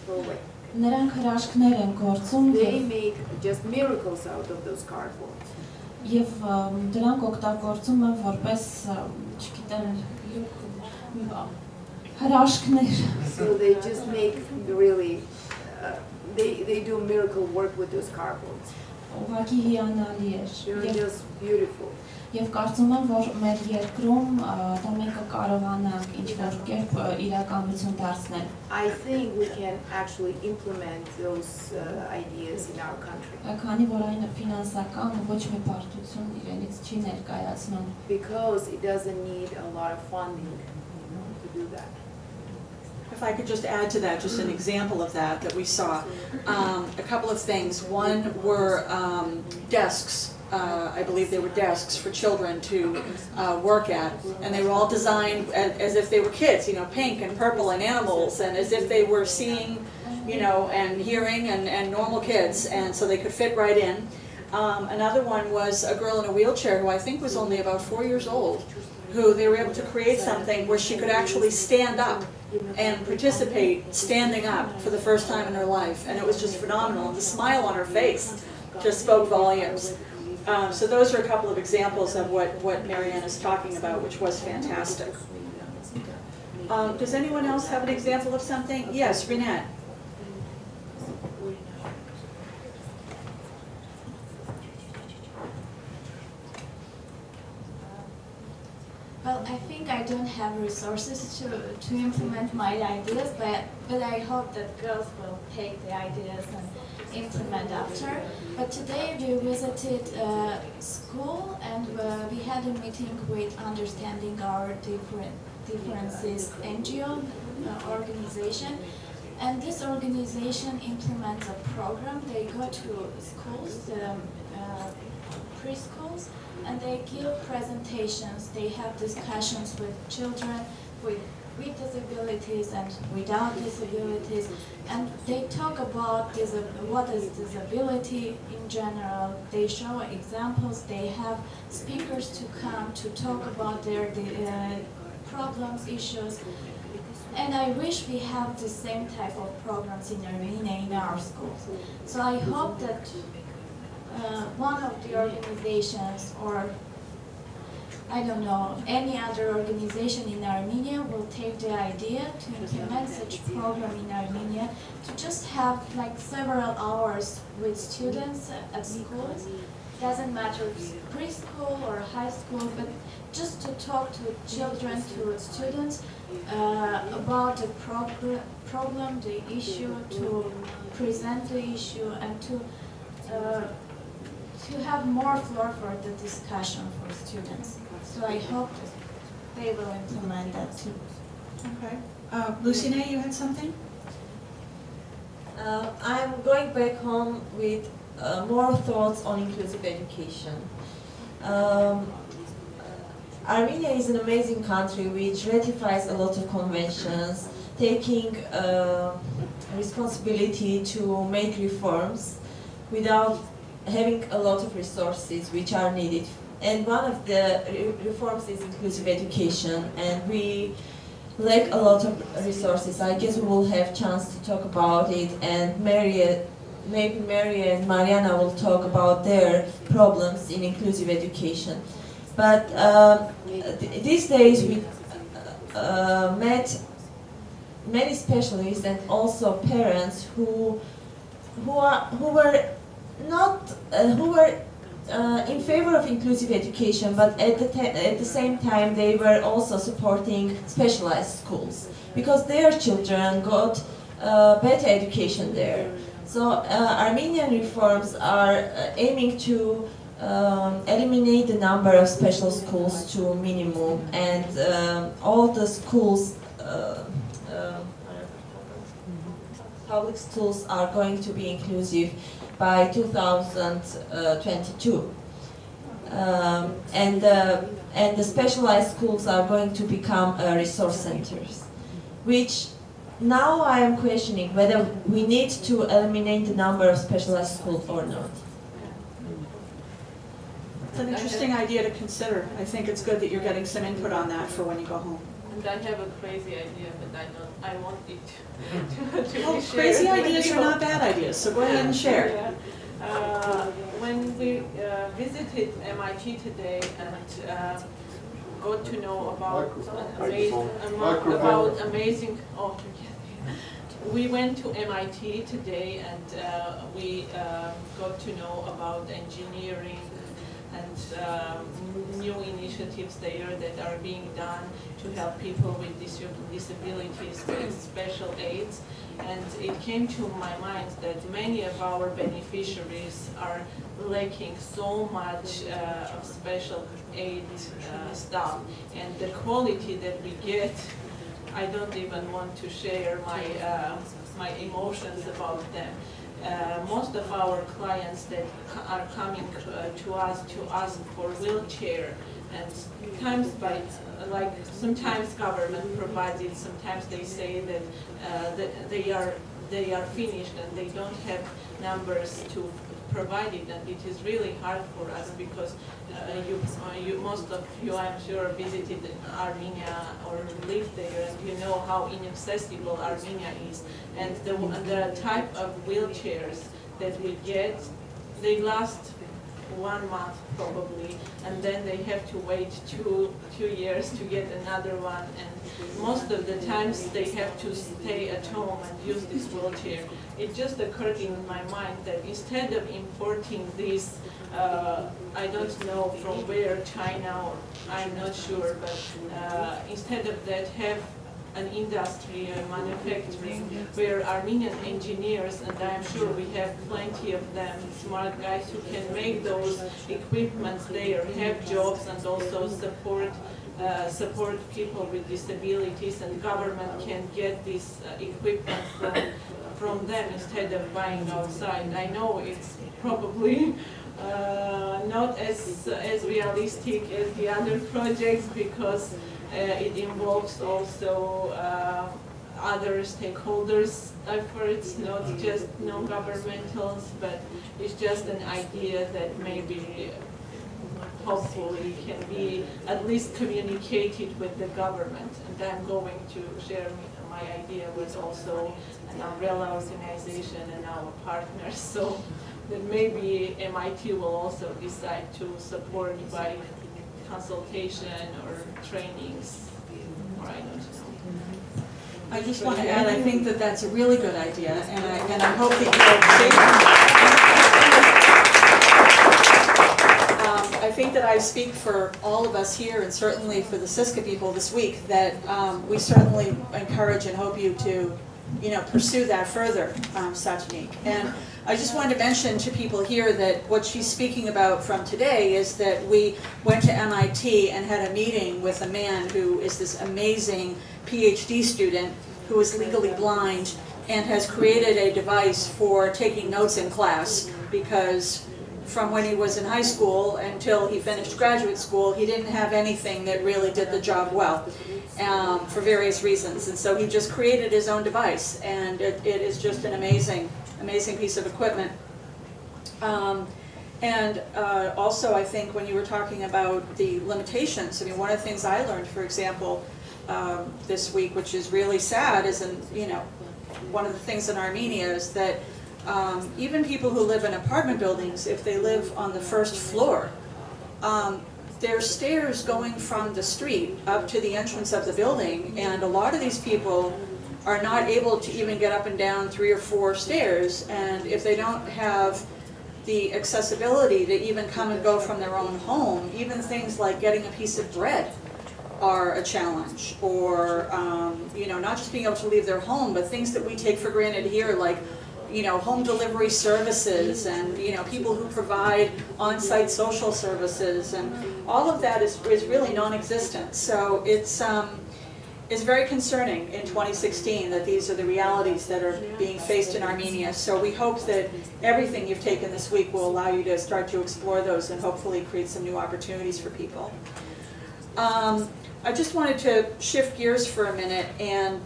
Throw away. նրանք հրաշքներ են գործում They make just miracles out of those cardboards. եւ դրանք օգտագործում են որպես, չգիտեմ, հրաշքներ։ So they just make really, they do miracle work with those cardboards. Ուղղակի հիանալի էր։ They're just beautiful. Եվ կարծում եմ, որ մեր երկրում դա մենք կկարողանանք ինչ-որ կերպ իրականություն դարձնել։ I think we can actually implement those ideas in our country. Քանի որ այն ֆինանսական ոչ մի բարդություն իրենից չի ներկայացնում։ Because it doesn't need a lot of funding to do that. If I could just add to that, just an example of that we saw. A couple of things. One were desks. I believe they were desks for children to work at, and they were all designed as if they were kids, pink and purple and animals, and as if they were seeing, and hearing and normal kids, and so they could fit right in. Another one was a girl in a wheelchair who I think was only about 4 years old, who they were able to create something where she could actually stand up and participate standing up for the first time in her life, and it was just phenomenal. The smile on her face just spoke volumes. So those are a couple of examples of what Marianne is talking about, which was fantastic. Does anyone else have an example of something? Yes, Renette. Well, I think I don't have resources to implement my ideas, but I hope that girls will take the ideas and implement after. But today we visited a school and we had a meeting with Understanding Our Differences NGO organization. And this organization implements a program. They go to schools, preschools, and they give presentations. They have discussions with children with disabilities and without disabilities, and they talk about what is disability in general. They show examples. They have speakers to come to talk about their problems, issues. And I wish we have the same type of programs in Armenia in our schools. So I hope that one of the organizations, or I don't know, any other organization in Armenia will take the idea to implement such a program in Armenia, to just have like several hours with students at schools. Doesn't matter if it's preschool or high school, but just to talk to children, to students about the problem, the issue, to present the issue, and to have more floor for the discussion for students. So I hope they will implement that too. Okay. Lucine, you had something? I'm going back home with more thoughts on inclusive education. Armenia is an amazing country which ratifies a lot of conventions, taking responsibility to make reforms without having a lot of resources which are needed. And one of the reforms is inclusive education, and we lack a lot of resources. I guess we will have chance to talk about it, and maybe Mary and Mariana will talk about their problems in inclusive education. But these days we met many specialists and also parents who were in favor of inclusive education, but at the same time they were also supporting specialized schools because their children got better education there. So Armenian reforms are aiming to eliminate the number of special schools to a minimum, and all the schools, public schools, are going to be inclusive by 2022. And the specialized schools are going to become resource centers, which now I am questioning whether we need to eliminate the number of specialized schools or not. It's an interesting idea to consider. I think it's good that you're getting some input on that for when you go home. And I have a crazy idea, but I want it to Well, be shared. crazy ideas are not bad ideas, so go ahead and share. Yeah. When we visited MIT today and got to know about amazing. Oh, we went to MIT today and we got to know about engineering and new initiatives there that are being done to help people with disabilities with special aids. And it came to my mind that many of our beneficiaries are lacking so much of special aid stuff, and the quality that we get, I don't even want to share my emotions about them. Most of our clients that are coming to us to ask for wheelchair, and sometimes government provides it, sometimes they say that they are finished and they don't have numbers to provide it, and it is really hard for us because most of you, I'm sure, visited Armenia or lived there, and you know how inaccessible Armenia is. And the type of wheelchairs that we get, they last 1 month probably, and then they have to wait two years to get another one, and most of the times they have to stay at home and use this wheelchair. It just occurred in my mind that instead of importing these, I don't know from where, China, or I'm not sure, but instead of that, have an industry, manufacturing, where Armenian engineers, and I'm sure we have plenty of them, smart guys who can make those equipments there, have jobs, and also support people with disabilities, and government can get this equipment from them instead of buying outside. I know it's probably not as realistic as the other projects because it involves also other stakeholders' efforts, not just non-governmentals, but it's just an idea that maybe hopefully can be at least communicated with the government. And I'm going to share my idea with also an umbrella organization and our partners, so that maybe MIT will also decide to support by consultation or trainings, or I don't know. I just want to add, I think that that's a really good idea, and I hope that I think that I speak for all of us here, and certainly for the CYSCA people this week, that we certainly encourage and hope you to, pursue that further, Satyanik. And I just wanted to mention to people here that what she's speaking about from today is that we went to MIT and had a meeting with a man who is this amazing PhD student who is legally blind and has created a device for taking notes in class, because from when he was in high school until he finished graduate school, he didn't have anything that really did the job well, for various reasons. And so he just created his own device, and it is just an amazing piece of equipment. Also, I think when you were talking about the limitations, I mean, one of the things I learned, for example, this week, which is really sad, is one of the things in Armenia is that even people who live in apartment buildings, if they live on the first floor, there are stairs going from the street up to the entrance of the building, and a lot of these people are not able to even get up and down 3 or 4 stairs, and if they don't have the accessibility to even come and go from their own home, even things like getting a piece of bread are a challenge, or not just being able to leave their home, but things that we take for granted here, like home delivery services, and people who provide on-site social services, and all of that is really non-existent. So it's very concerning in 2016 that these are the realities that are being faced in Armenia. So we hope that everything you've taken this week will allow you to start to explore those and hopefully create some new opportunities for people. I just wanted to shift gears for a minute and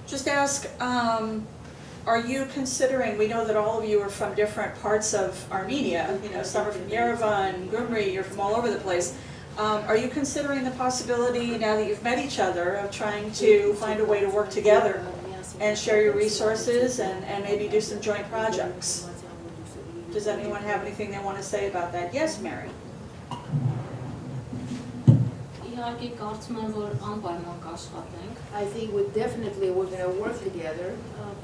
just ask, are you considering, we know that all of you are from different parts of Armenia, some are from Yerevan, Gyumri, you're from all over the place. Are you considering the possibility, now that you've met each other, of trying to find a way to work together and share your resources and maybe do some joint projects? Does anyone have anything they want to say about that? Yes, Mary? Իհարկե կարծում եմ, որ անպայման կաշխատենք, I think we're going to work together.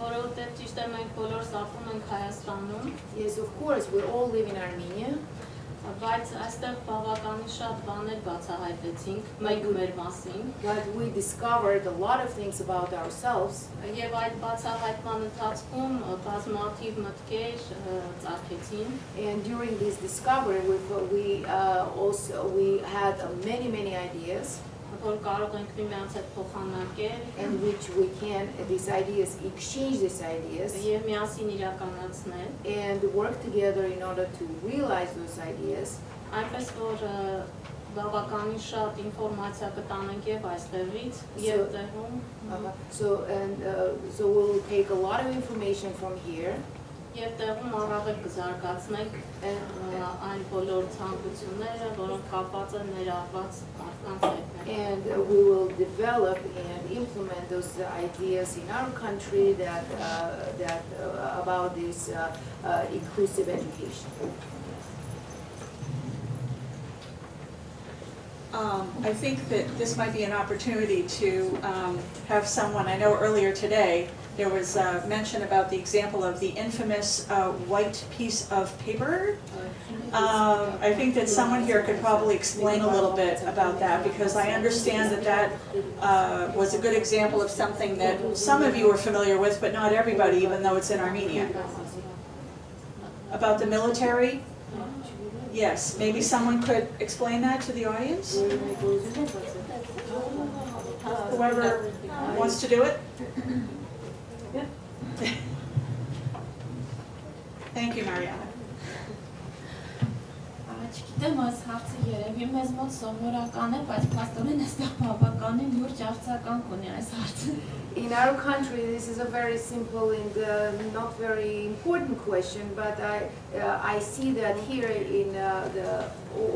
որովհետև ճիշտ է մենք բոլորս ապրում ենք Հայաստանում, Yes, of course, we all live in Armenia. բայց այստեղ բավականին շատ բաներ բացահայտեցինք մենք մեր մասին, But we discovered a lot of things about ourselves. եւ այդ բացահայտման ընթացքում բազմաթիվ մտքեր ծագեցին, And during this discovery, we had many ideas, որ կարող ենք միմյանց հետ փոխանակել in which we can exchange these ideas եւ միասին իրականացնել, and work together in order to realize those ideas. այնպես որ բավականին շատ ինֆորմացիա կտանենք եւ այստեղից եւ տեղում, So we'll take a lot of information from here. եւ տեղում առավել կզարգացնենք այն բոլոր ցանկությունները, որոնք կապված են ներառված մարդկանց հետ։ And we will develop and implement those ideas in our country about this inclusive education. I think that this might be an opportunity to have someone, I know earlier today, there was mention about the example of the infamous white piece of paper. I think that someone here could probably explain a little bit about that, because I understand that that was a good example of something that some of you are familiar with, but not everybody, even though it's in Armenia. About the military? Yes, maybe someone could explain that to the audience? Whoever wants to do it? Thank you, Mariana. Չգիտեմ, այս հարցը երևի մեզ մոտ սովորական է, բայց փաստորեն այստեղ բավականին լուրջ արձագանք ունի այս հարցը։ In our country, this is a very simple and not very important question, but I see that here in the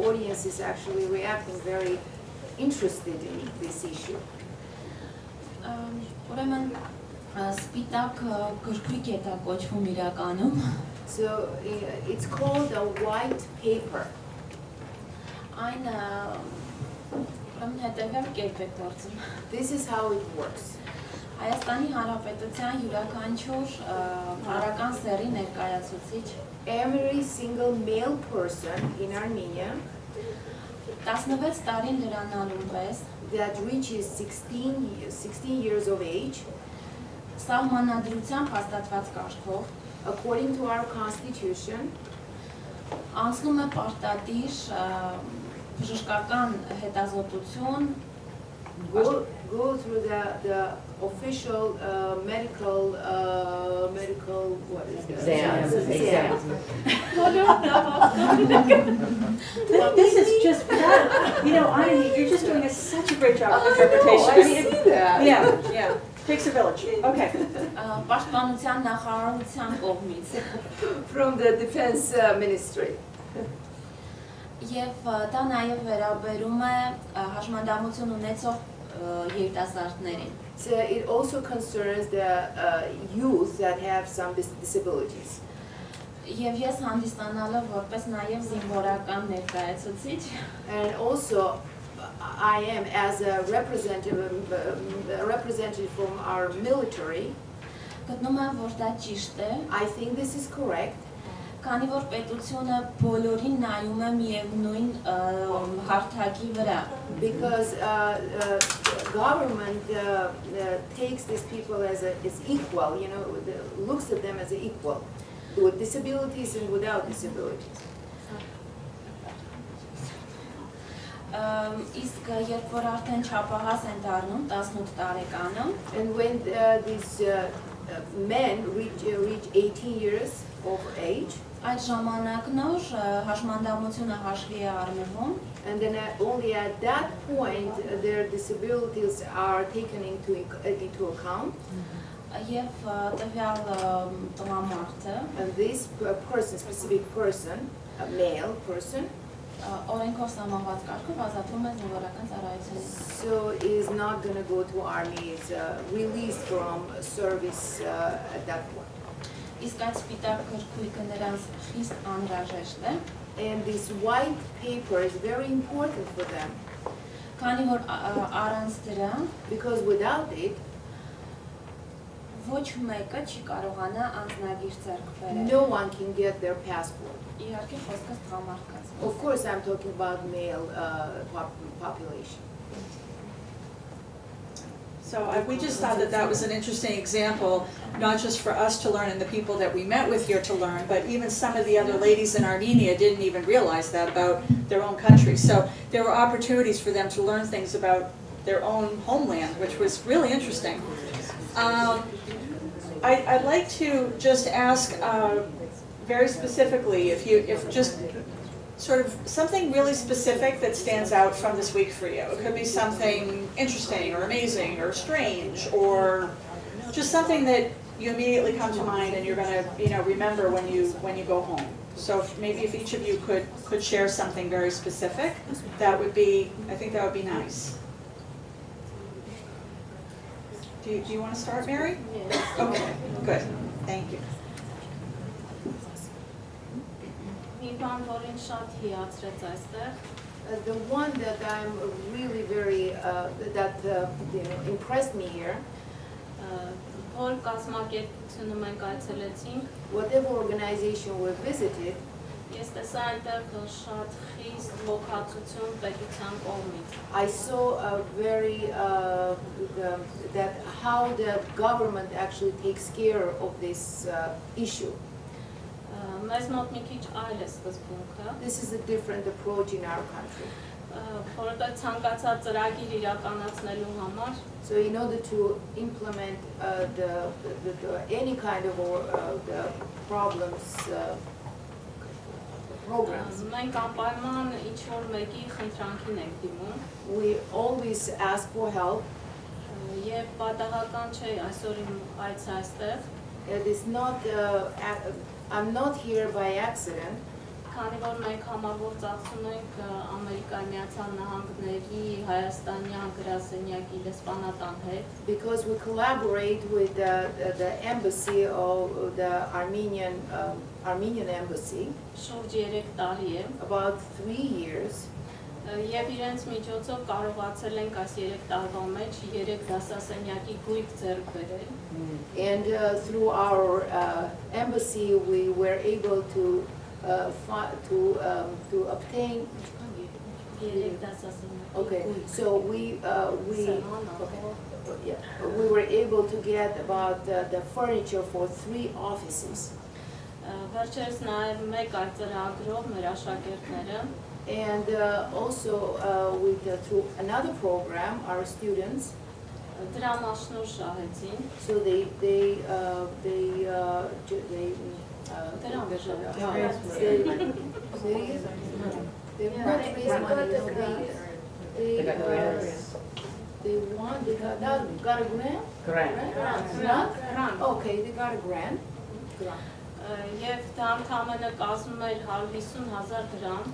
audience is actually reacting very interested in this issue. Ուրեմն սպիտակ գրքույկ է դա կոչվում իրականում։ So it's called a white paper. Այն ուրեմն հետևյալ կերպ է գործում։ This is how it works. Հայաստանի Հանրապետության յուրաքանչյուր հարական սեռի ներկայացուցիչ Every single male person in Armenia 16 տարին լրանալու պես that reaches 16 years of age, սահմանադրությամբ հաստատված կարգով according to our constitution, անցնում է պարտադիր բժշկական հետազոտություն go through the official medical what is that? Exam. This is just, you're just doing such a great job of interpretation. I see that. Yeah, takes a village, okay. Պաշտպանության նախարարության կողմից։ From the defense ministry. Եվ դա նաև վերաբերում է հաշմանդամություն ունեցող երիտասարդներին։ So it also concerns the youth that have some disabilities. Եւ ես հանդիսանալը որպես նաև զինվորական ներկայացուցիչ And also, I am as a representative from our military. գտնում եմ, որ դա ճիշտ է, I think this is correct. քանի որ պետությունը բոլորին նայում է միևնույն հարթակի վրա։ Because government takes these people as equal, looks at them as equal, with disabilities and without disabilities. Իսկ երբ որ արդեն չափահաս են դառնում 18 տարեկանը, And when these men reach 18 years of age, այդ ժամանակնոր հաշմանդամությունը հաշվի է առնվում, and then only at that point their disabilities are taken into account. Եվ տվյալ տղամարդը And this person, specific person, a male person, օրենքով սահմանված կարգով ազատվում է զինվորական ծառայությունից։ so is not going to go to army, is released from service at that point. Իսկ այդ սպիտակ գրքույկը նրանց խիստ անհրաժեշտ է, And this white paper is very important for them, քանի որ առանց դրա because without it, ոչ մեկը չի կարողանա անձնագիր ձեռք բերել։ no one can get their passport. Իհարկե խոսքս տղամարդկաց։ Of course, I'm talking about male population. So we just thought that that was an interesting example, not just for us to learn and the people that we met with here to learn, but even some of the other ladies in Armenia didn't even realize that about their own country. So there were opportunities for them to learn things about their own homeland, which was really interesting. I'd like to just ask very specifically if just sort of something really specific that stands out from this week for you. It could be something interesting or amazing or strange or just something that you immediately come to mind and you're going to remember when you go home. So maybe if each of you could share something very specific, I think that would be nice. Do you want to start, Mary? Yes. Okay, good. Thank you. Մի բան, որին շատ հիացրեց այստեղ, The one that I'm really very, impressed me here, որ կազմակերպությունը մենք այցելեցինք, whatever organization we visited, ես տեսա այնտեղ շատ խիստ ոգացություն պետության կողմից։ I saw a very, that how the government actually takes care of this issue. Մեզ մոտ մի քիչ այլ է սկզբունքը, This is a different approach in our country. որովհետև ցանկացած ծրագիր իրականացնելու համար So in order to implement any kind of the problems, programs, մենք անպայման ինչ-որ մեկի խնդրանքին ենք դիմում, we always ask for help. եւ պատահական չէ այսօր իմ այցը այստեղ, It is not, I'm not here by accident. քանի որ մենք համագործակցում ենք Ամերիկայի Միացյալ Նահանգների Հայաստանյան գրասենյակի դեսպանատան հետ, Because we collaborate with the embassy of the Armenian embassy շուրջ 3 տարի է, about 3 years. եւ իրենց միջոցով կարողացել ենք այս 3 տարվա մեջ 3 դասասենյակի գույք ձեռք բերել։ And through our embassy, we were able to obtain. 3 դասասենյակի Okay, գույք։ so we were able to get about the furniture for 3 offices. Վերջերս նաև մեկ այլ ծրագրով մեր աշակերտները And also through another program, our students, Դրամաշնոր շահեցին, so they got a grant? Grant? Okay, they got a grant. եւ դա ընդամենը կազմում էր 150,000 դրամ,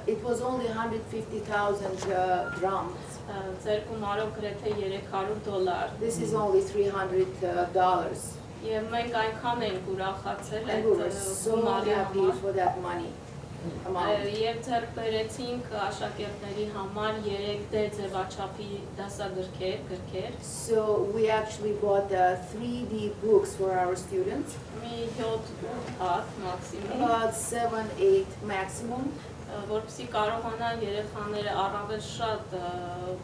It was only 150,000 drams. ձեր գումարով գրեթե $300, This is only $300. եւ մենք այնքան ենք ուրախացել And we were այդ so գումարի happy համար, for that money amount. եւ ձեռք բերեցինք աշակերտների համար 3D ձևաչափի դասագրքեր, So we actually bought 3D books for our students, մի 7-8 հատ մաքսիմում, about 7-8 maximum, որպեսզի կարողանան երեխաները առավել շատ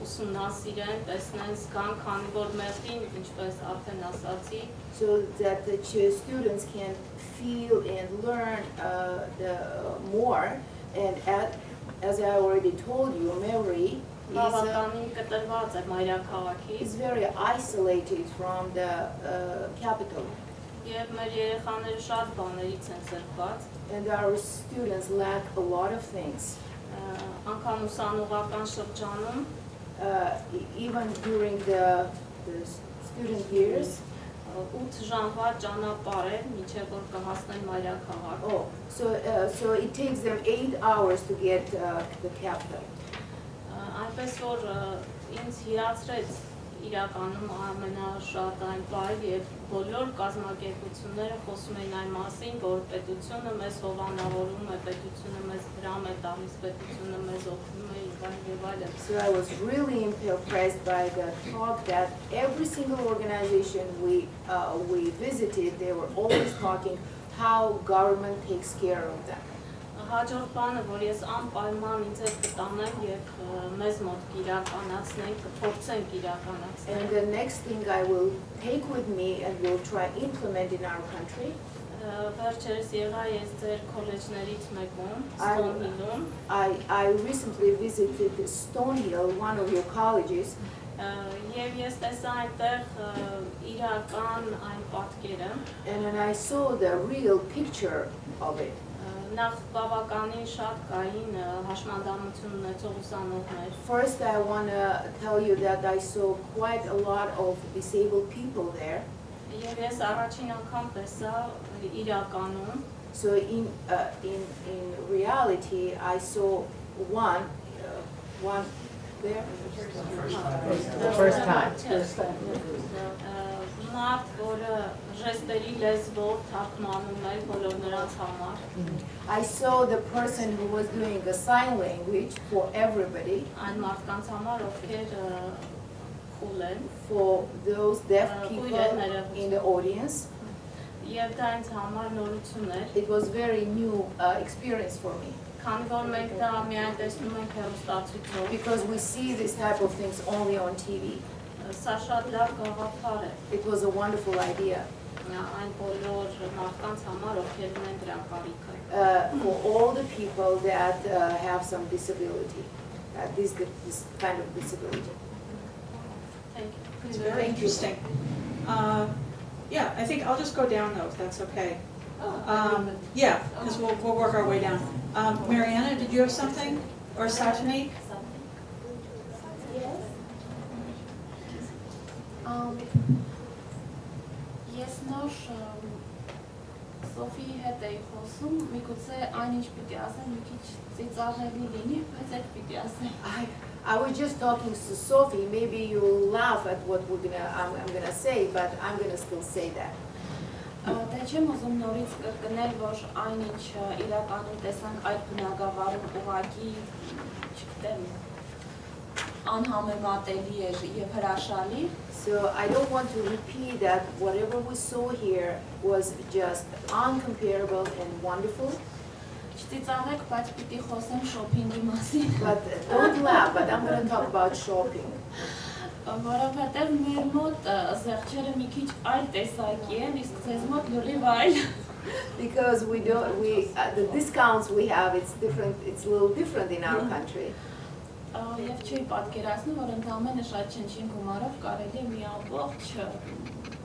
ուսումնասիրեն, տեսնեն, զգան, քանի որ մեղրին, ինչպես արդեն ասացի, so that the students can feel and learn more. And as I already told you, memory բավականին կտրված է մայրաքաղաքից, is very isolated from the capital. եւ մեր երեխաները շատ բաներից են զրկված, And our students lack a lot of things. անգամ ուսանողական շրջանում, Even during the student years. 8 ժամվա ճանապարհ է, մինչև որ կհասնեն մայրաքաղաք։ Oh, so it takes them 8 hours to get the capital. Այնպես որ ինձ հիրացրեց իրականում ամենաշատ այն բառը, եւ բոլոր կազմակերպությունները խոսում էին այն մասին, որ պետությունը մեզ հովանավորում է, պետությունը մեզ դրամ է տալիս, պետությունը մեզ օգնում է եւ այլն։ So I was really impressed by the talk that every single organization we visited, they were always talking how government takes care of them. Հաջորդ բանը, որ ես անպայման ինձ հետ կտանեմ եւ մեզ մոտ կիրականացնենք, կփորձենք իրականացնել։ And the next thing I will take with me and will try implement in our country. Վերջերս եղա ես ձեր քոլեջներից մեկում, Stonehill-ում, I recently visited Stonehill, one of your colleges, եւ ես տեսա այնտեղ իրական այն պատկերը, and then I saw the real picture of it. նախ բավականին շատ կային հաշմանդամություն ունեցող ուսանողներ, First, I want to tell you that I saw quite a lot of disabled people there. եւ ես առաջին անգամ տեսա իրականում So in reality, I saw one there. The first time. մարդ, որը ժեստերի լեզվով թարգմանում էր բոլոր նրանց համար։ I saw the person who was doing a sign language for everybody, Այն մարդկանց համար, ովքեր խուլ են, for those deaf people in the audience. եւ դա ինձ համար նորություն էր, It was very new experience for me քանի որ մենք դա միայն տեսնում ենք հեռուստացույցով, because we see this type of things only on TV. սա շատ լավ գաղափար է It was a wonderful idea այն բոլոր մարդկանց համար, ովքեր ունեն դրան կարիքը։ for all the people that have some disability, this kind of disability. Thank you. It's very interesting. Yeah, I think I'll just go down though, if that's okay. Yeah, because we'll work our way down. Mariana, did you have something? Or Satani? Ես նոր Սոֆիի հետ էի խոսում, միգուցե այնինչ պիտի ասեմ, մի քիչ ծիծաղելի լինի, բայց այդ պիտի ասեմ։ I was just talking to Sophie. Maybe you'll laugh at what I'm gonna say, but I'm gonna still say that. Դե չեմ ուզում նորից կրկնել, որ այնինչ իրականում տեսանք այդ բնակավարում ուղղակի, չգիտեմ, անհամեմատելի էր եւ հրաշալի։ So I don't want to repeat that whatever we saw here was just uncomparable and wonderful. Չծիծաղեք, բայց պիտի խոսեմ շոփինգի մասին։ But don't laugh, but I'm gonna talk about shopping. Որովհետեւ մեր մոտ զեղչերը մի քիչ այլ տեսակի են, իսկ ձեզ մոտ լրիվ այլ։ because we don't, the discounts we have, it's different, it's a little different in our country. Եվ չի պատկերացնում, որ ընդամենը շատ չնչին գումարով կարելի է մի ամբողջ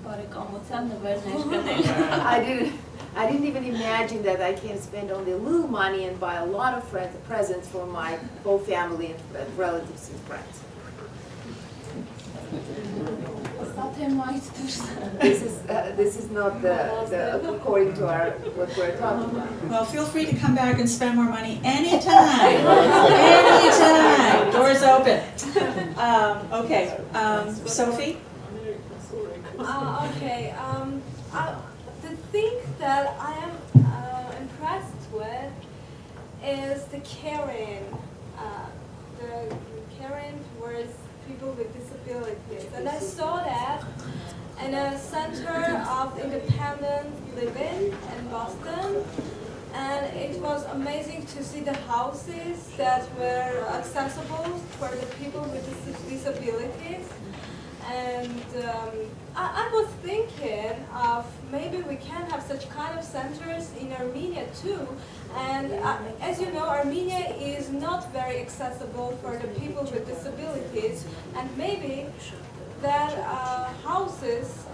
բարեկամության նվերներ գնել։ I didn't even imagine that I can spend only a little money and buy a lot of presents for my whole family and relatives and friends. This is not according to what we're talking about. Well, feel free to come back and spend more money anytime. Anytime. Doors open. Okay. Sophie? Okay. The thing that I am impressed with is the caring towards people with disabilities. And I saw that in a center of independent living in Boston. And it was amazing to see the houses that were accessible for the people with disabilities. And I was thinking of maybe we can have such kind of centers in Armenia too. And as you know, Armenia is not very accessible for the people with disabilities. And maybe that houses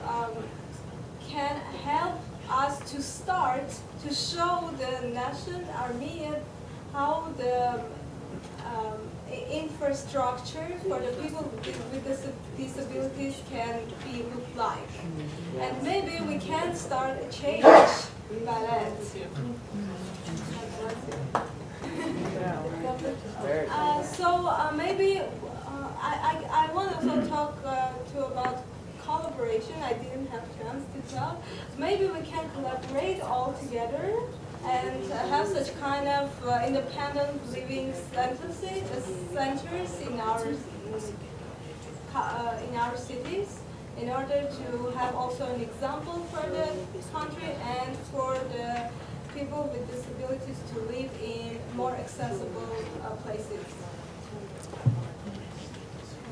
can help us to start to show the nation, Armenia, how the infrastructure for the people with disabilities can be looked like. And maybe we can start a change by that. Maybe I want to also talk about collaboration. I didn't have a chance to talk. Maybe we can collaborate all together and have such kind of independent living centers in our cities, in order to have also an example for the country and for the people with disabilities to live in more accessible places.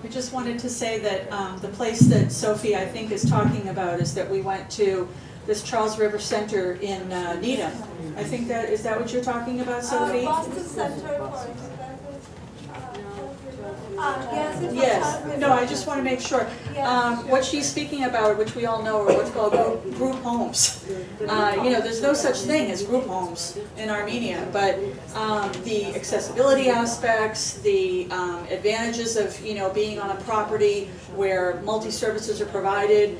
We just wanted to say that the place that Sophie, I think, is talking about is that we went to this Charles River Center in Needham. I think is that what you're talking about, Sophie? Boston Center for yes, it's Yes. No, I just want to make sure. What she's speaking about, which we all know, are what's called group homes. There's no such thing as group homes in Armenia, but the accessibility aspects, the advantages of being on a property where multi-services are provided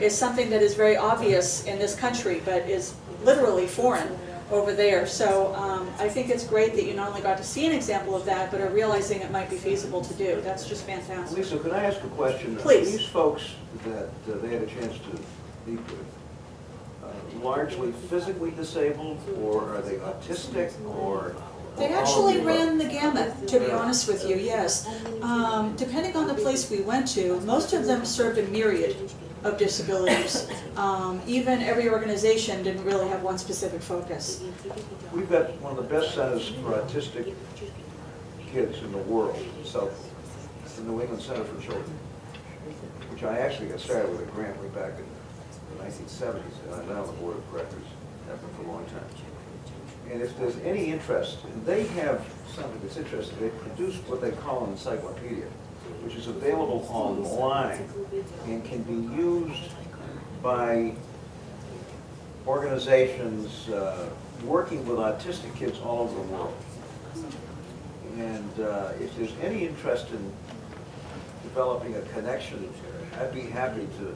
is something that is very obvious in this country, but is literally foreign over there. So I think it's great that you not only got to see an example of that, but are realizing it might be feasible to do. That's just fantastic. Lisa, could I ask a question? Please. These folks that they had a chance to meet with, largely physically disabled, or are they autistic, or? They actually ran the gamut, to be honest with you, yes. Depending on the place we went to, most of them served a myriad of disabilities. Even every organization didn't really have one specific focus. We've got one of the best centers for autistic kids in the world, the New England Center for Children, which I actually got started with a grant way back in the 1970s, and I'm now on the board of directors, have been for a long time. And if there's any interest, and they have something that's interesting, they produce what they call an encyclopedia, which is available online and can be used by organizations working with autistic kids all over the world. And if there's any interest in developing a connection, I'd be happy to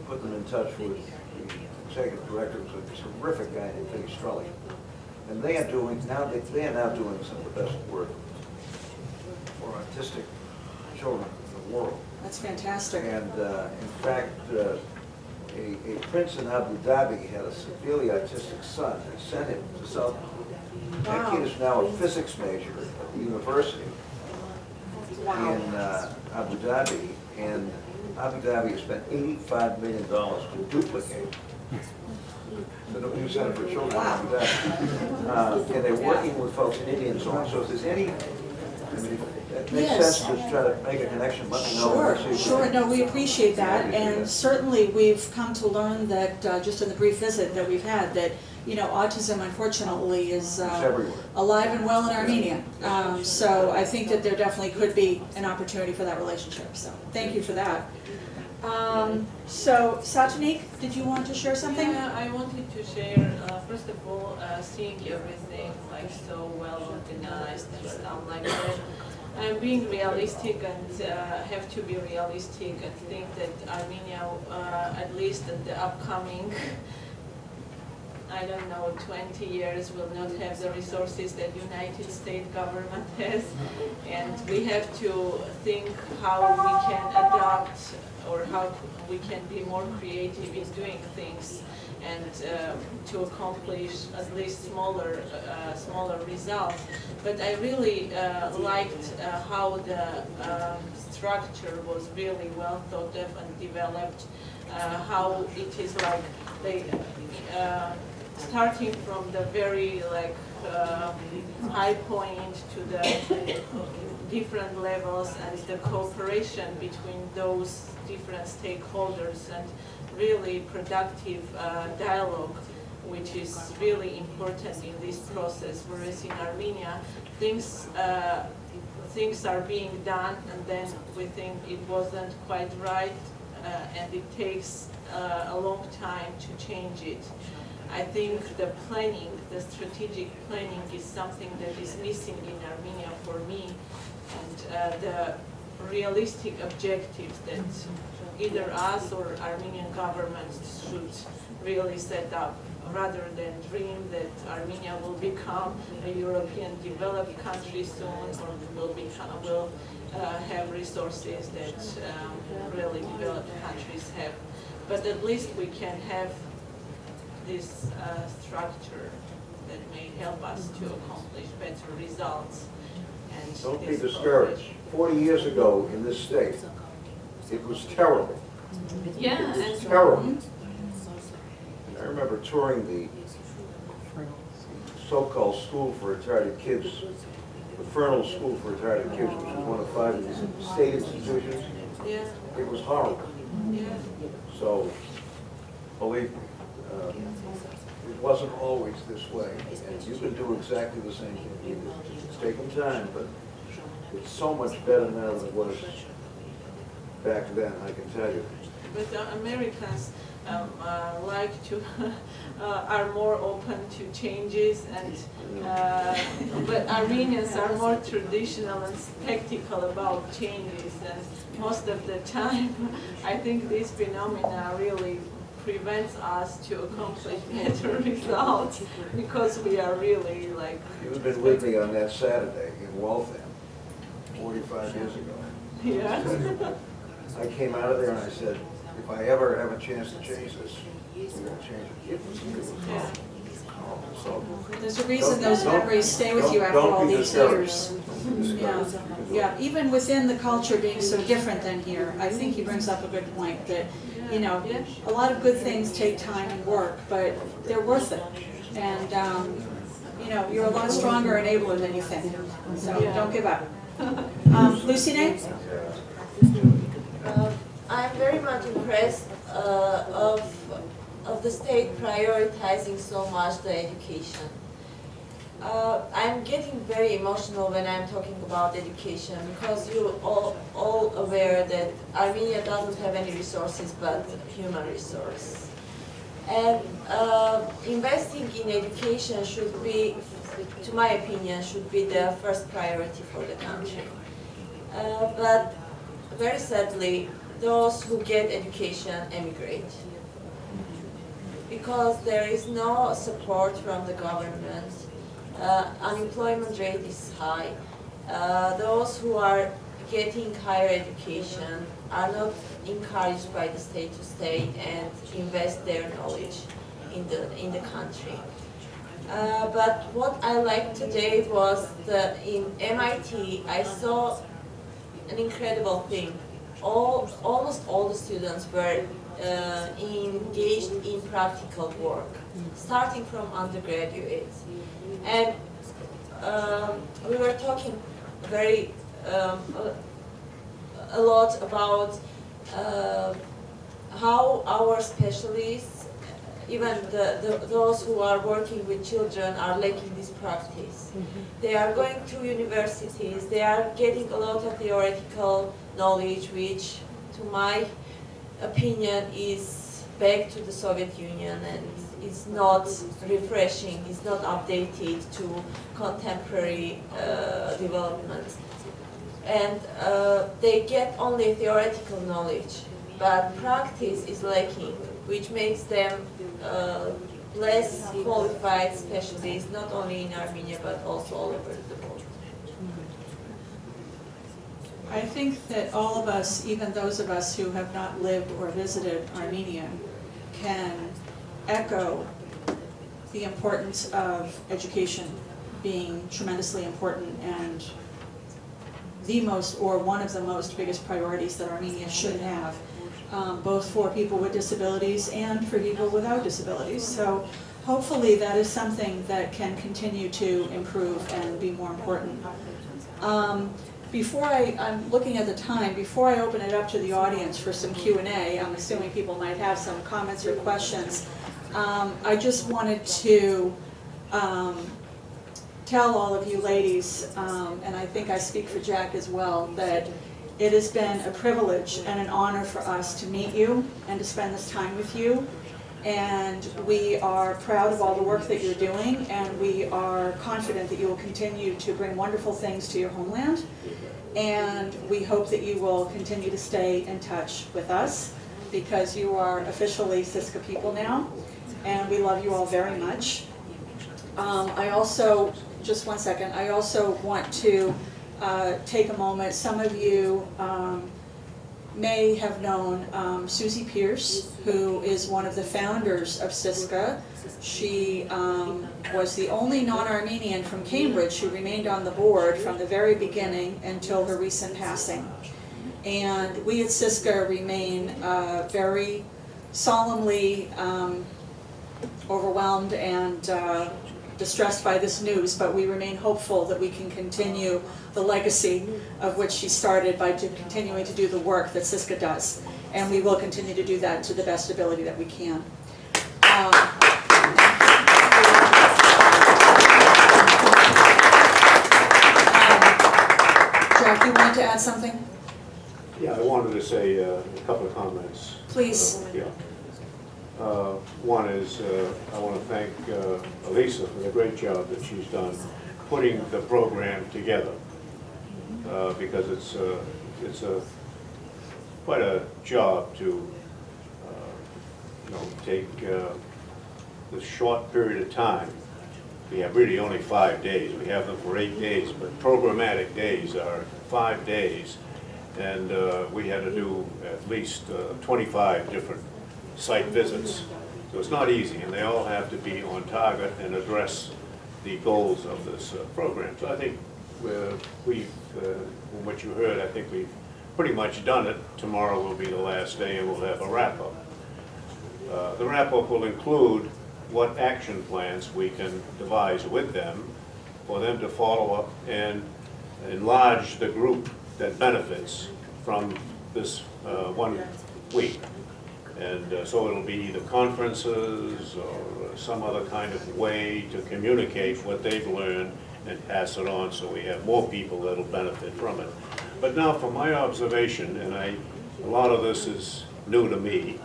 put them in touch with the executive director, who's a terrific guy named Vinny Strelly. And they are now doing some of the best work for autistic children in the world. That's fantastic. And in fact, a prince in Abu Dhabi had a severely autistic son and sent him to South. That kid is now a physics major at the university in Abu Dhabi, and Abu Dhabi has spent $85 million to duplicate the new Center for Children in Abu Dhabi. And they're working with folks in India and so on. So if there's any I mean, it makes Yes. sense to try to make a connection, let me know. Sure, and see if we sure, can- no, we appreciate that, Yeah, we and appreciate that. certainly we've come to learn that, just in the brief visit that we've had, that, you know, autism unfortunately is It's everywhere. alive and well in Armenia. So I think that there definitely could be an opportunity for that relationship, so thank you for that. So Satanik, did you want to share something? Yeah, I wanted to share, first of all, seeing everything like so well organized and stuff like that. I'm being realistic and have to be realistic and think that Armenia, at least in the upcoming, I don't know, 20 years will not have the resources that United States government has. And we have to think how we can adapt or how we can be more creative in doing things and to accomplish at least smaller results. But I really liked how the structure was really well thought of and developed, how it is like they starting from the very high point to the different levels and the cooperation between those different stakeholders and really productive dialogue, which is really important in this process. Whereas in Armenia, things are being done and then we think it wasn't quite right and it takes a long time to change it. I think the planning, the strategic planning is something that is missing in Armenia for me, and the realistic objectives that either us or Armenian government should really set up, rather than dream that Armenia will become a European developed country soon, or will have resources that really developed countries have. But at least we can have this structure that may help us to accomplish better results. And Don't be this discouraged. 40 years ago in this state, it was terrible. Yeah, It was and terrible. And I remember touring the so-called school for retarded kids, the Fernald School for Retarded Kids, which was one of 5 state institutions. yeah, It was horrible. yeah. So, believe me, it wasn't always this way. And you can do exactly the same thing you did. It's taken time, but it's so much better now than it was back then, I can tell you. But Americans like to are more open to changes, and but Armenians are more traditional and skeptical about changes. And most of the time, I think this phenomena really prevents us to accomplish better results because we are really like. You've been with me on that Saturday in Waltham, 45 years ago. Yeah. I came out of there and I said, if I ever have a chance to change this, we're going to change it. It was Yeah. so. There's a reason those memories stay with you after Don't all be these discouraged. years. Yeah, yeah, even within the culture being so different than here, I think he brings up a good point that, you know, a lot of good things take time and work, but they're worth it. And, you know, you're a lot stronger and abler than you think, so don't give up. Lucine? I'm very much impressed of the state prioritizing so much the education. I'm getting very emotional when I'm talking about education because you're all aware that Armenia doesn't have any resources but human resource. And investing in education should be, to my opinion, should be the first priority for the country. But very sadly, those who get education emigrate because there is no support from the government. Unemployment rate is high. Those who are getting higher education are not encouraged by the state to stay and invest their knowledge in the country. But what I liked today was that in MIT I saw an incredible thing. Almost all the students were engaged in practical work, starting from undergraduates. And we were talking very a lot about how our specialists, even those who are working with children, are lacking this practice. They are going to universities, they are getting a lot of theoretical knowledge, which, to my opinion, is back to the Soviet Union and is not refreshing, is not updated to contemporary developments. And they get only theoretical knowledge, but practice is lacking, which makes them less qualified specialists, not only in Armenia, but also all over the world. I think that all of us, even those of us who have not lived or visited Armenia, can echo the importance of education being tremendously important and the most, or one of the most biggest priorities that Armenia should have, both for people with disabilities and for people without disabilities. So hopefully that is something that can continue to improve and be more important. I'm looking at the time, before I open it up to the audience for some Q&A, I'm assuming people might have some comments or questions, I just wanted to tell all of you ladies, and I think I speak for Jack as well, that it has been a privilege and an honor for us to meet you and to spend this time with you. And we are proud of all the work that you're doing, and we are confident that you will continue to bring wonderful things to your homeland. And we hope that you will continue to stay in touch with us, because you are officially CYSCA people now, and we love you all very much. I also, just one second, I also want to take a moment. Some of you may have known Susie Pierce, who is one of the founders of CYSCA. She was the only non-Armenian from Cambridge who remained on the board from the very beginning until her recent passing. And we at CYSCA remain very solemnly overwhelmed and distressed by this news, but we remain hopeful that we can continue the legacy of which she started by continuing to do the work that CYSCA does. And we will continue to do that to the best ability that we can. Jack, you wanted to add something? Yeah, I wanted to say a couple of comments. Please. One is, I want to thank Elisa for the great job that she's done putting the program together, because it's quite a job to take this short period of time. We have really only 5 days. We have them for 8 days, but programmatic days are 5 days, and we had to do at least 25 different site visits. So it's not easy, and they all have to be on target and address the goals of this program. So I think from what you heard, I think we've pretty much done it. Tomorrow will be the last day, and we'll have a wrap-up. The wrap-up will include what action plans we can devise with them for them to follow up and enlarge the group that benefits from this 1 week. And so it'll be either conferences or some other kind of way to communicate what they've learned and pass it on, so we have more people that'll benefit from it. But now, from my observation, and a lot of this is new to me,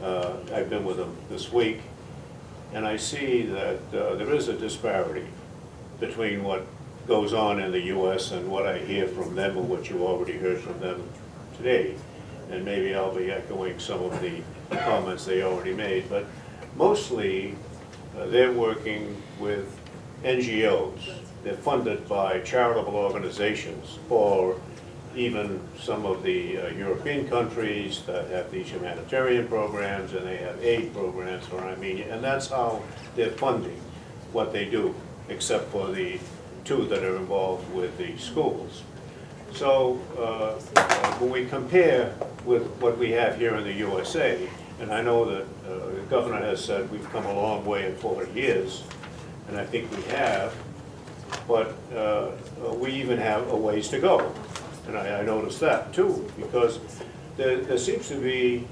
I've been with them this week, and I see that there is a disparity between what goes on in the U.S. and what I hear from them, or what you already heard from them today. And maybe I'll be echoing some of the comments they already made, but mostly they're working with NGOs. They're funded by charitable organizations, or even some of the European countries that have these humanitarian programs, and they have aid programs for Armenia, and that's how they're funding what they do, except for the 2 that are involved with the schools. So when we compare with what we have here in the USA, and I know that the governor has said we've come a long way in 40 years, and I think we have, but we even have a ways to go. And I noticed that too, because there seems to be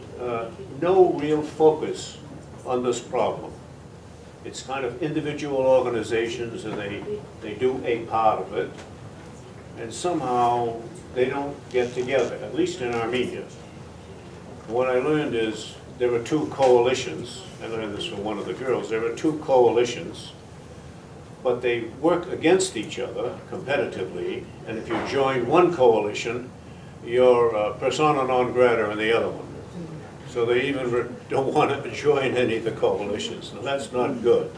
no real focus on this problem. It's kind of individual organizations, and they do a part of it, and somehow they don't get together, at least in Armenia. What I learned is there were two coalitions. I learned this from one of the girls. There were two coalitions, but they work against each other competitively, and if you join one coalition, you're persona non grata in the other one. So they even don't want to join any of the coalitions. Now that's not good.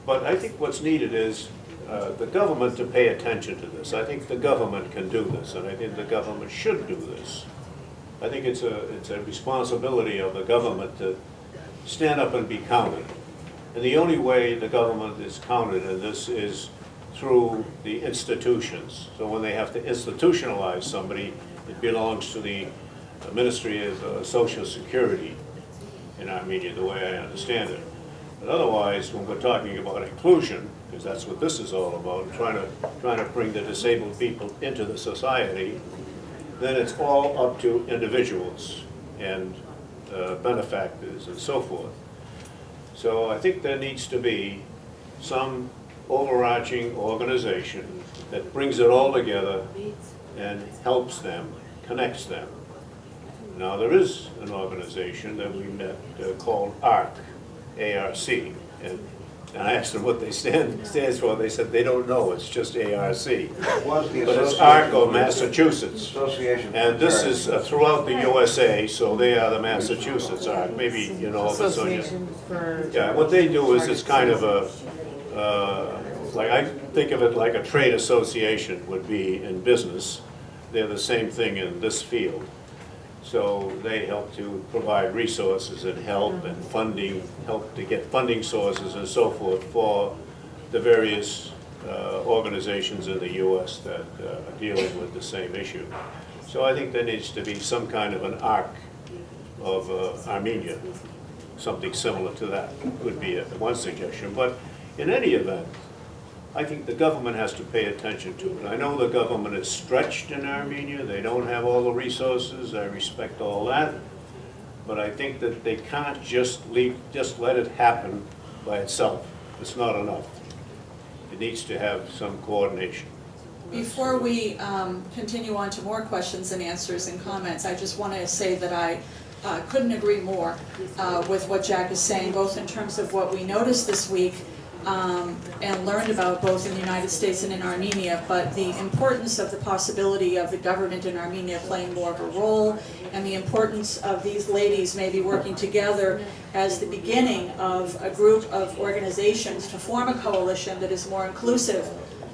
But I think what's needed is the government to pay attention to this. I think the government can do this, and I think the government should do this. I think it's a responsibility of the government to stand up and be counted. And the only way the government is counted in this is through the institutions. So when they have to institutionalize somebody, it belongs to the Ministry of Social Security in Armenia, the way I understand it. But otherwise, when we're talking about inclusion, because that's what this is all about, trying to bring the disabled people into the society, then it's all up to individuals and benefactors and so forth. So I think there needs to be some overarching organization that brings it all together and helps them, connects them. Now there is an organization that we met called ARC, A-R-C, and I asked them what they stands for. They said they don't know, it's just A-R-C. But it's ARC of Massachusetts. And this is throughout the USA, so they are the Massachusetts ARC. Maybe you know of it. Association for... Yeah, what they do is it's kind of a, like I think of it like a trade association would be in business. They're the same thing in this field. So they help to provide resources and help and funding, help to get funding sources and so forth for the various organizations in the U.S. that are dealing with the same issue. So I think there needs to be some kind of an arc of Armenia, something similar to that would be one suggestion. But in any event, I think the government has to pay attention to it. I know the government is stretched in Armenia. They don't have all the resources. I respect all that. But I think that they can't just let it happen by itself. It's not enough. It needs to have some coordination. Before we continue on to more questions and answers and comments, I just want to say that I couldn't agree more with what Jack is saying, both in terms of what we noticed this week and learned about both in the United States and in Armenia, but the importance of the possibility of the government in Armenia playing more of a role, and the importance of these ladies maybe working together as the beginning of a group of organizations to form a coalition that is more inclusive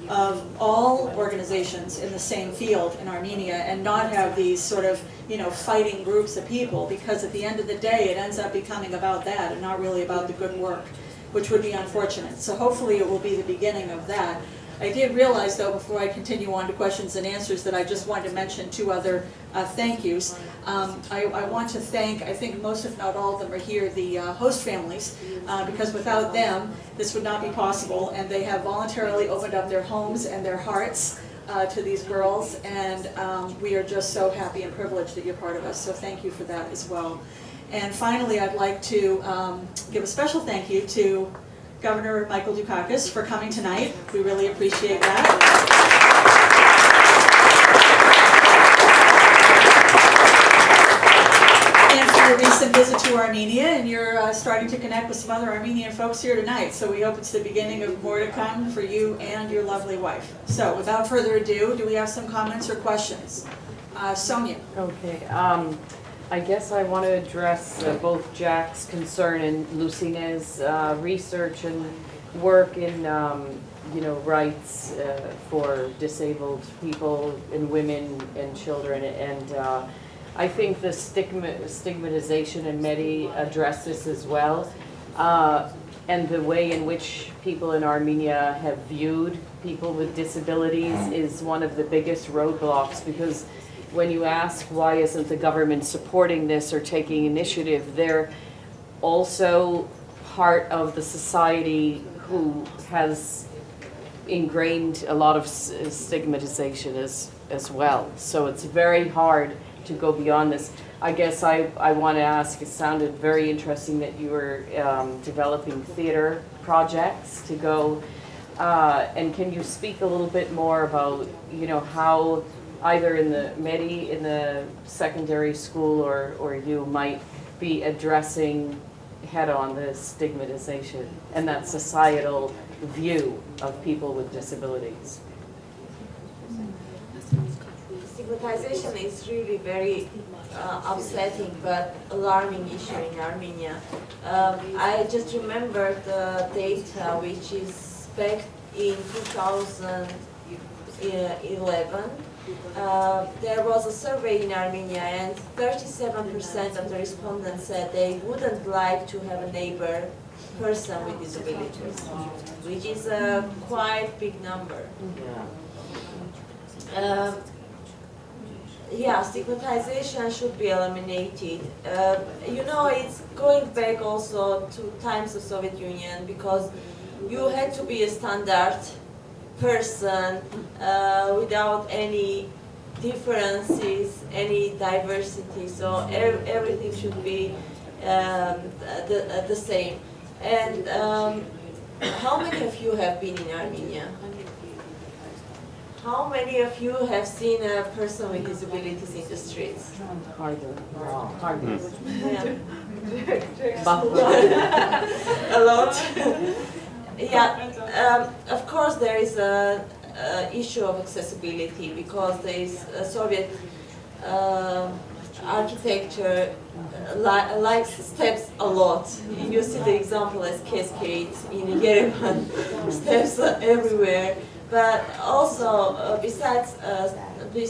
of all organizations in the same field in Armenia, and not have these sort of, you know, fighting groups of people, because at the end of the day it ends up becoming about that and not really about the good work, which would be unfortunate. So hopefully it will be the beginning of that. I did realize, though, before I continue on to questions and answers, that I just wanted to mention two other thank yous. I want to thank, I think most if not all of them are here, the host families, because without them this would not be possible, and they have voluntarily opened up their homes and their hearts to these girls, and we are just so happy and privileged that you're part of us, so thank you for that as well. And finally, I'd like to give a special thank you to Governor Michael Dukakis for coming tonight. We really appreciate that. And for your recent visit to Armenia, and you're starting to connect with some other Armenian folks here tonight, so we hope it's the beginning of more to come for you and your lovely wife. So without further ado, do we have some comments or questions? Sonia. Okay. I guess I want to address both Jack's concern and Lucine's research and work in, you know, rights for disabled people and women and children. And I think the stigmatization, and Mehdi addressed this as well, and the way in which people in Armenia have viewed people with disabilities is one of the biggest roadblocks, because when you ask why isn't the government supporting this or taking initiative, they're also part of the society who has ingrained a lot of stigmatization as well. So it's very hard to go beyond this. I guess I want to ask, it sounded very interesting that you were developing theater projects to go, and can you speak a little bit more about, you know, how either in the secondary school or you might be addressing head-on the stigmatization and that societal view of people with disabilities? Stigmatization is really very upsetting but alarming issue in Armenia. I just remember the data which is back in 2011. There was a survey in Armenia and 37% of the respondents said they wouldn't like to have a neighbor person with disabilities, which is a quite big number. Yeah, stigmatization should be eliminated. You know, it's going back also to times of Soviet Union, because you had to be a standard person without any differences, any diversity. So everything should be the same. And how many of you have been in Armenia? How many of you have seen a person with disabilities in the streets? Hardly. Yeah. A lot. Yeah. Of course, there is a issue of accessibility, because there is a Soviet architecture likes steps a lot. You see the example as cascades in Yerevan, steps everywhere. But also, besides the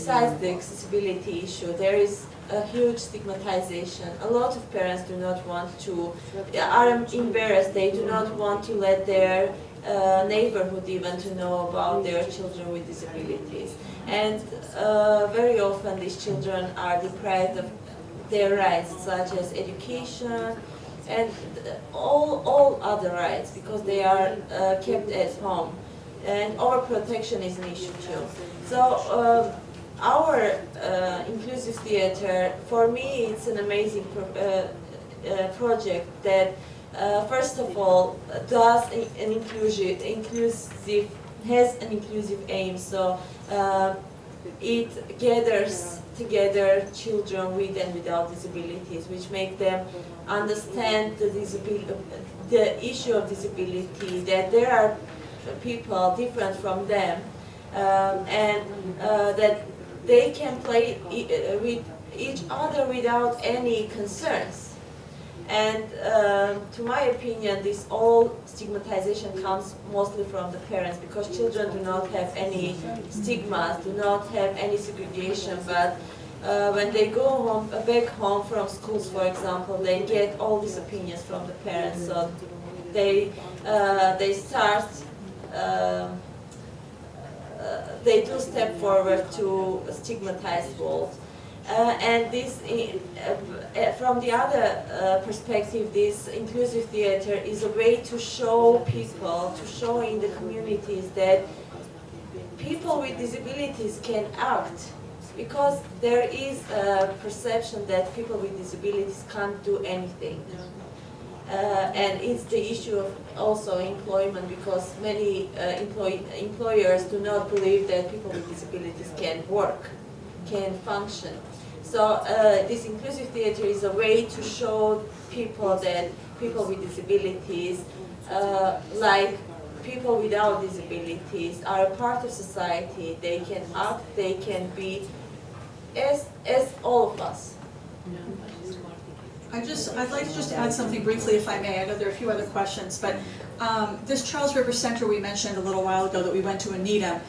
accessibility issue, there is a huge stigmatization. A lot of parents do not want to, are embarrassed, they do not want to let their neighborhood even to know about their children with disabilities. And very often these children are deprived of their rights, such as education and all other rights, because they are kept at home. And overprotection is an issue too. So our inclusive theater, for me, it's an amazing project that, first of all, does an inclusive has an inclusive aim. So it gathers together children with and without disabilities, which make them understand the issue of disability, that there are people different from them, and that they can play with each other without any concerns. And to my opinion, this all stigmatization comes mostly from the parents, because children do not have any stigmas, do not have any segregation, but when they go home, back home from schools, for example, they get all these opinions from the parents. So they start. They do step forward to stigmatize walls. And this, from the other perspective, this inclusive theater is a way to show people, to show in the communities that people with disabilities can act, because there is a perception that people with disabilities can't do anything. And it's the issue of also employment, because many employers do not believe that people with disabilities can work, can function. So this inclusive theater is a way to show people that people with disabilities, like people without disabilities, are a part of society. They can act, they can be as all of us. I'd like to just add something briefly, if I may. I know there are a few other questions, but this Charles River Center we mentioned a little while ago that we went to in Needham,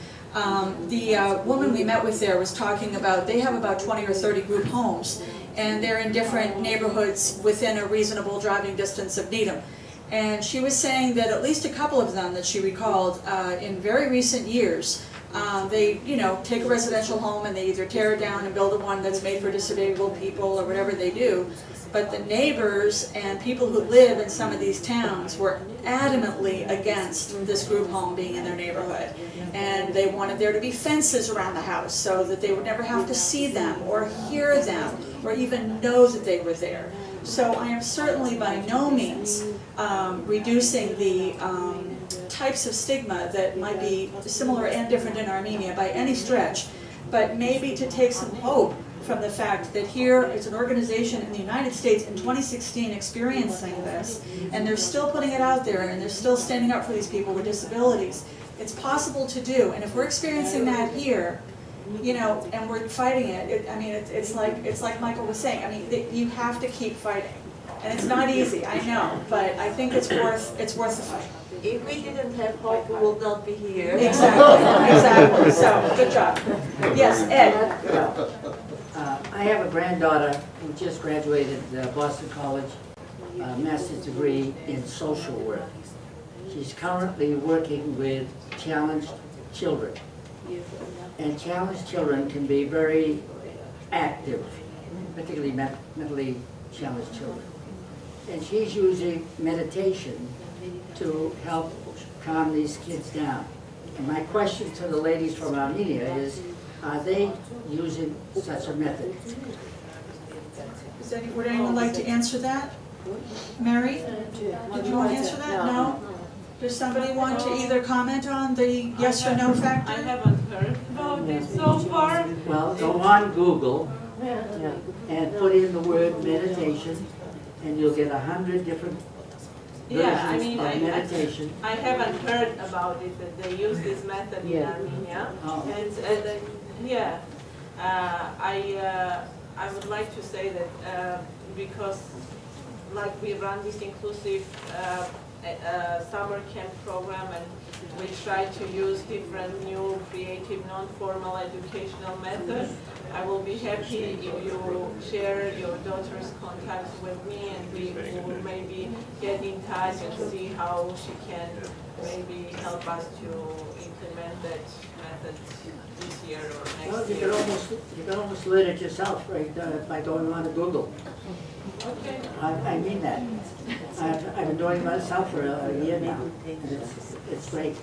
the woman we met with there was talking about, they have about 20 or 30 group homes, and they're in different neighborhoods within a reasonable driving distance of Needham. And she was saying that at least a couple of them that she recalled in very recent years They, take a residential home and they either tear it down and build one that's made for disabled people or whatever they do. But the neighbors and people who live in some of these towns were adamantly against this group home being in their neighborhood. And they wanted there to be fences around the house so that they would never have to see them or hear them or even know that they were there. So I am certainly by no means reducing the types of stigma that might be similar and different in Armenia by any stretch, but maybe to take some hope from the fact that here is an organization in the United States in 2016 experiencing this, and they're still putting it out there, and they're still standing up for these people with disabilities. It's possible to do, and if we're experiencing that here, and we're fighting it, it's like Michael was saying, you have to keep fighting. And it's not easy, I know, but I think it's worth the fight. If we didn't have hope, we would not be here. Exactly, so, good job. Yes, Ed. I have a granddaughter who just graduated Boston College, master's degree in social work. She's currently working with challenged children. And challenged children can be very active, particularly mentally challenged children. And she's using meditation to help calm these kids down. And my question to the ladies from Armenia is, are they using such a method? Would anyone like to answer that? Mary, did you want to answer that? No? Does somebody want to either comment on the yes or no factor? I haven't heard about it so far. Well, go on Google and put in the word meditation, and you'll get 100 different versions of meditation. I haven't heard about it, that they use this method in Armenia. I would like to say that because we run this inclusive summer camp program, and we try to use different new creative non-formal educational methods. I will be happy if you share your daughter's contacts with me, and we will maybe get in touch and see how she can maybe help us to implement that method this year or next year. You can almost learn it yourself, right, by going on to Google. Okay. I mean that. I've been doing it myself for a year now, and it's great.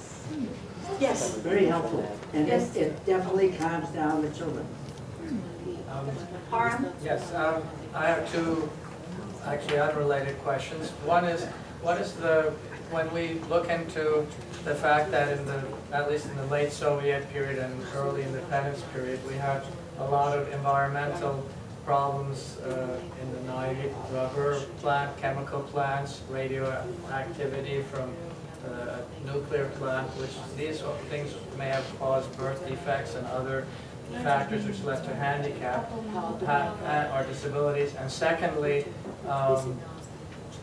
Yes. Very helpful, and it definitely calms down the children. Yes, I have two actually unrelated questions. One is, when we look into the fact that at least in the late Soviet period and early independence period, we had a lot of environmental problems in the 90s, rubber plant, chemical plants, radioactivity from nuclear plant, which these things may have caused birth defects and other factors which led to handicap or disabilities. And secondly,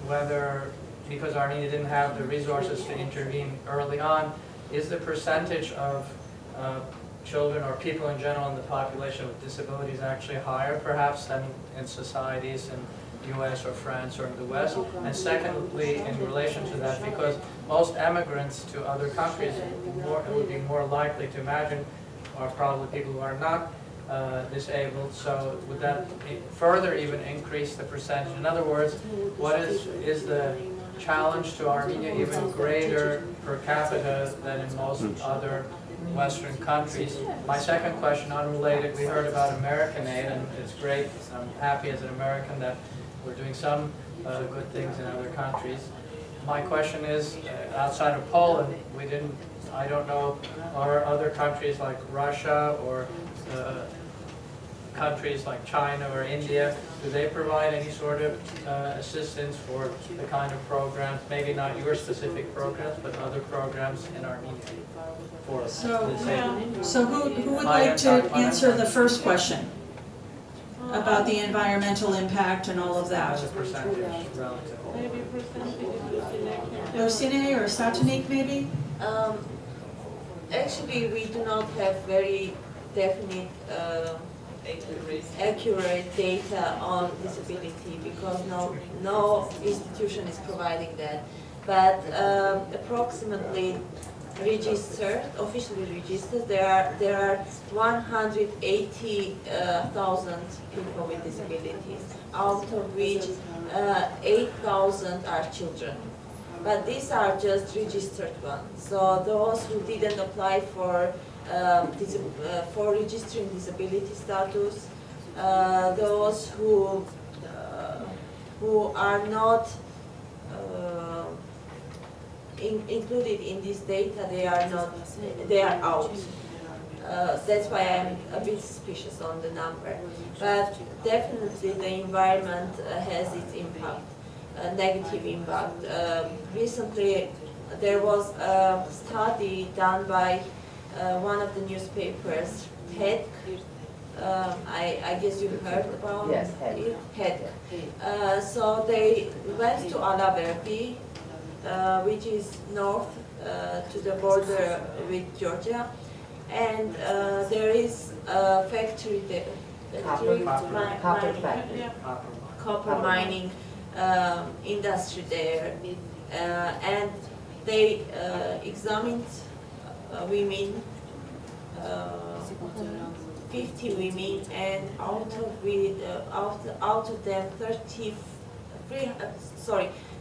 whether, because Armenia didn't have the resources to intervene early on, is the percentage of children or people in general in the population with disabilities actually higher perhaps than in societies in US or France or in the West? And secondly, in relation to that, because most immigrants to other countries would be more likely to imagine are probably people who are not disabled, so would that further even increase the percentage? In other words, what is the challenge to Armenia even greater per capita than in most other Western countries? My second question, unrelated, we heard about American aid, and it's great. I'm happy as an American that we're doing some good things in other countries. My question is, outside of Poland, I don't know, are other countries like Russia or countries like China or India, do they provide any sort of assistance for the kind of programs, maybe not your specific programs, but other programs in Armenia? So who would like to answer the first question about the environmental impact and all of that? As a percentage, relative. Maybe percentage. Lucine or Satanik maybe? Actually, we do not have very definite accurate data on disability because no institution is providing that. But approximately registered, officially registered. There are 180,000 people with disabilities, out of which 8,000 are children. But these are just registered ones. So those who didn't apply for registering disability status, those who are not included in this data, they are out. That's why I'm a bit suspicious on the number. But definitely the environment has its impact, negative impact. Recently there was a study done by one of the newspapers, HED. I guess you've heard about Yes, HED. So they went to Alaverdi, which is north to the border with Georgia, and there is a factory there. Copper mining industry there, and they examined women, 50 women, and out of them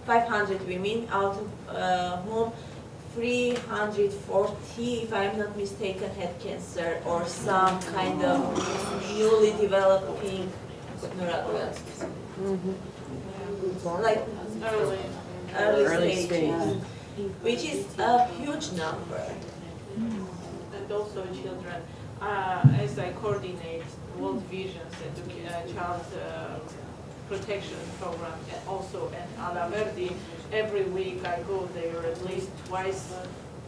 500 women, out of whom 340, if I'm not mistaken, had cancer or some kind of newly developing neuroblast. Like early stage, which is a huge number. And also children. As I coordinate World Vision's child protection program, and also at Alaverdi, every week I go there at least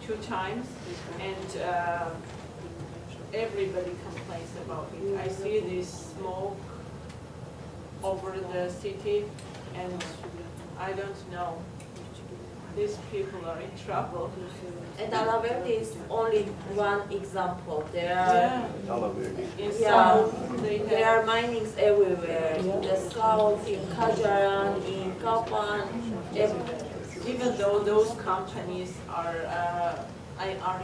two times, and everybody complains about it. I see this smoke over the city, and I don't know. These people are in trouble. And Alaverdi is only one example. There are there are minings everywhere. In the south, in Kajaran, in Kapan, everywhere. Even though those companies are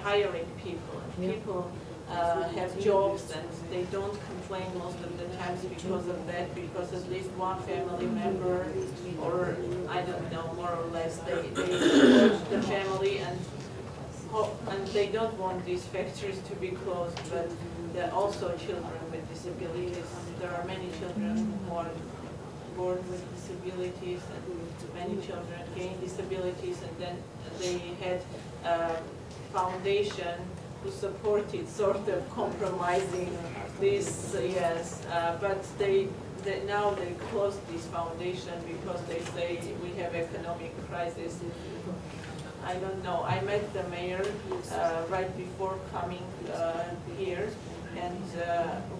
hiring people, and people have jobs, and they don't complain most of the times because of that, because at least one family member, or I don't know, more or less, they support the family, and they don't want these factories to be closed, but there are also children with disabilities. There are many children who are born with disabilities, and many children gain disabilities, and then they had a foundation who supported, sort of compromising this, yes, but now they closed this foundation because they say we have economic crisis. I don't know. I met the mayor right before coming here, and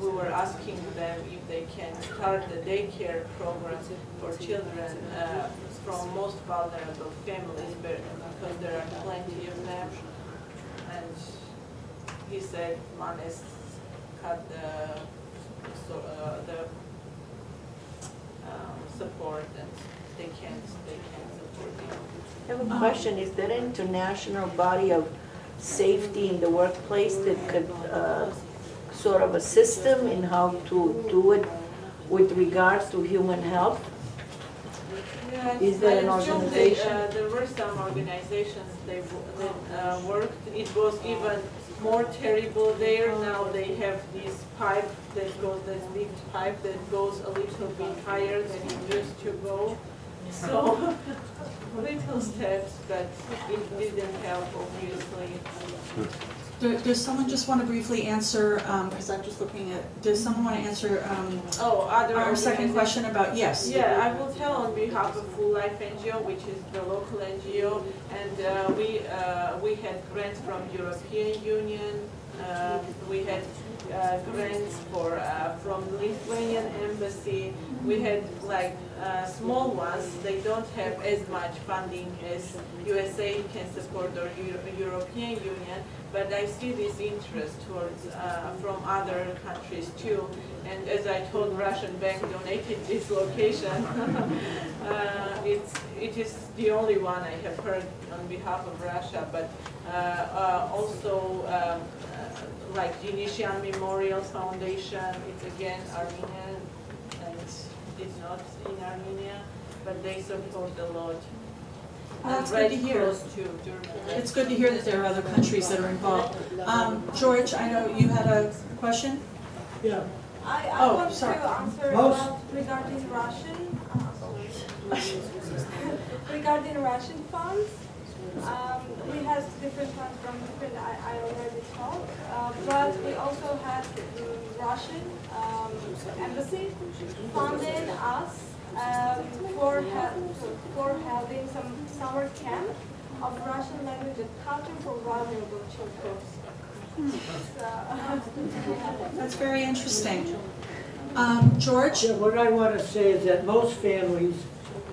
we were asking them if they can start the daycare program for children from most vulnerable families, because there are plenty of them. And he said one has cut the support, and they can't support it. I have a question. Is there an international body of safety in the workplace that could sort of assist them in how to do it with regards to human health? Yes, is there an organization? There were some organizations that worked. It was even more terrible there. Now they have this pipe that goes, this lift pipe that goes a little bit higher than it used to go. So little steps, but it didn't help, obviously. Does someone just want to briefly answer, because I'm just looking at, does someone want to answer our second question about, yes? Yeah, I will tell on behalf of Full Life NGO, which is the local NGO, and we had grants from European Union, we had grants from Lithuanian embassy, we had like small ones, they don't have as much funding as USA can support or European Union, but I see this interest towards from other countries too. And as I told, Russian bank donated this location. It is the only one I have heard on behalf of Russia, but also like Genesian Memorial Foundation, it's again Armenian and it's not in Armenia, but they support a lot. Well, that's good to hear. It's good to hear that there are other countries that are involved. George, I know you had a question? Yeah. I want to answer regarding Russian regarding Russian funds. We had different funds from different, I already talked, but we also had Russian embassy funding us for having some summer camp of Russian language and culture for vulnerable children. That's very interesting. George? Yeah, what I want to say is that most families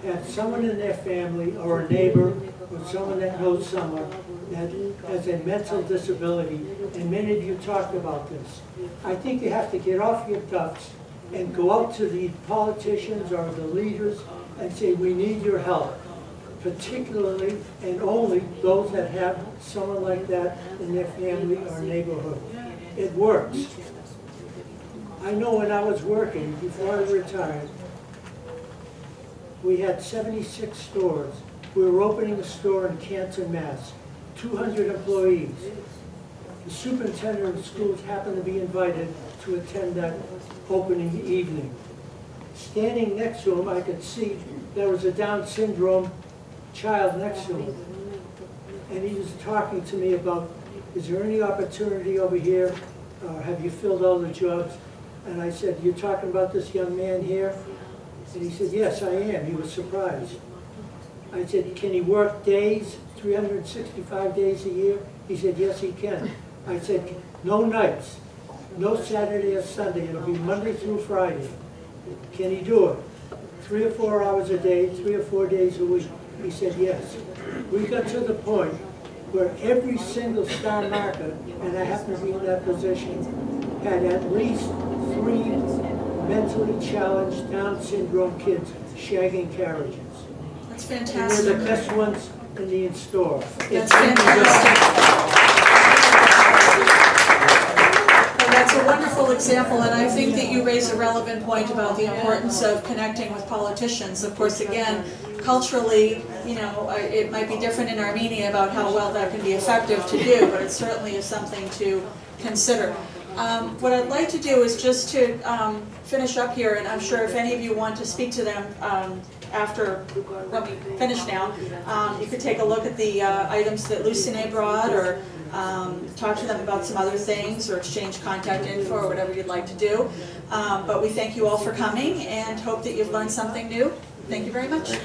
have someone in their family or a neighbor or someone that knows someone that has a mental disability, and many of you talked about this. I think you have to get off your duffs and go out to the politicians or the leaders and say, we need your help, particularly and only those that have someone like that in their family or neighborhood. It works. I know when I was working, before I retired, we had 76 stores. We were opening a store in Canton, Mass. 200 employees. The superintendent of schools happened to be invited to attend that opening evening. Standing next to him, I could see there was a Down syndrome child next to him. And he was talking to me about, is there any opportunity over here? Have you filled all the jobs? And I said, you're talking about this young man here? And he said, yes, I am. He was surprised. I said, can he work days, 365 days a year? He said, yes, he can. I said, no nights, no Saturday or Sunday. It'll be Monday through Friday. Can he do it? 3 or 4 hours a day, 3 or 4 days a week. He said, yes. We got to the point where every single star market, and I happen to be in that position, had at least 3 mentally challenged Down syndrome kids shagging carriages. That's And fantastic. they're the best ones in the in-store. That's fantastic. Well, that's a wonderful example, and I think that you raise a relevant point about the importance of connecting with politicians. Of course, again, culturally, you know, it might be different in Armenia about how well that can be effective to do, but it certainly is something to consider. What I'd like to do is just to finish up here, and I'm sure if any of you want to speak to them after when we finish now, you could take a look at the items that Lucine brought, or talk to them about some other things, or exchange contact info, or whatever you'd like to do. But we thank you all for coming, and hope that you've learned something new. Thank you very much.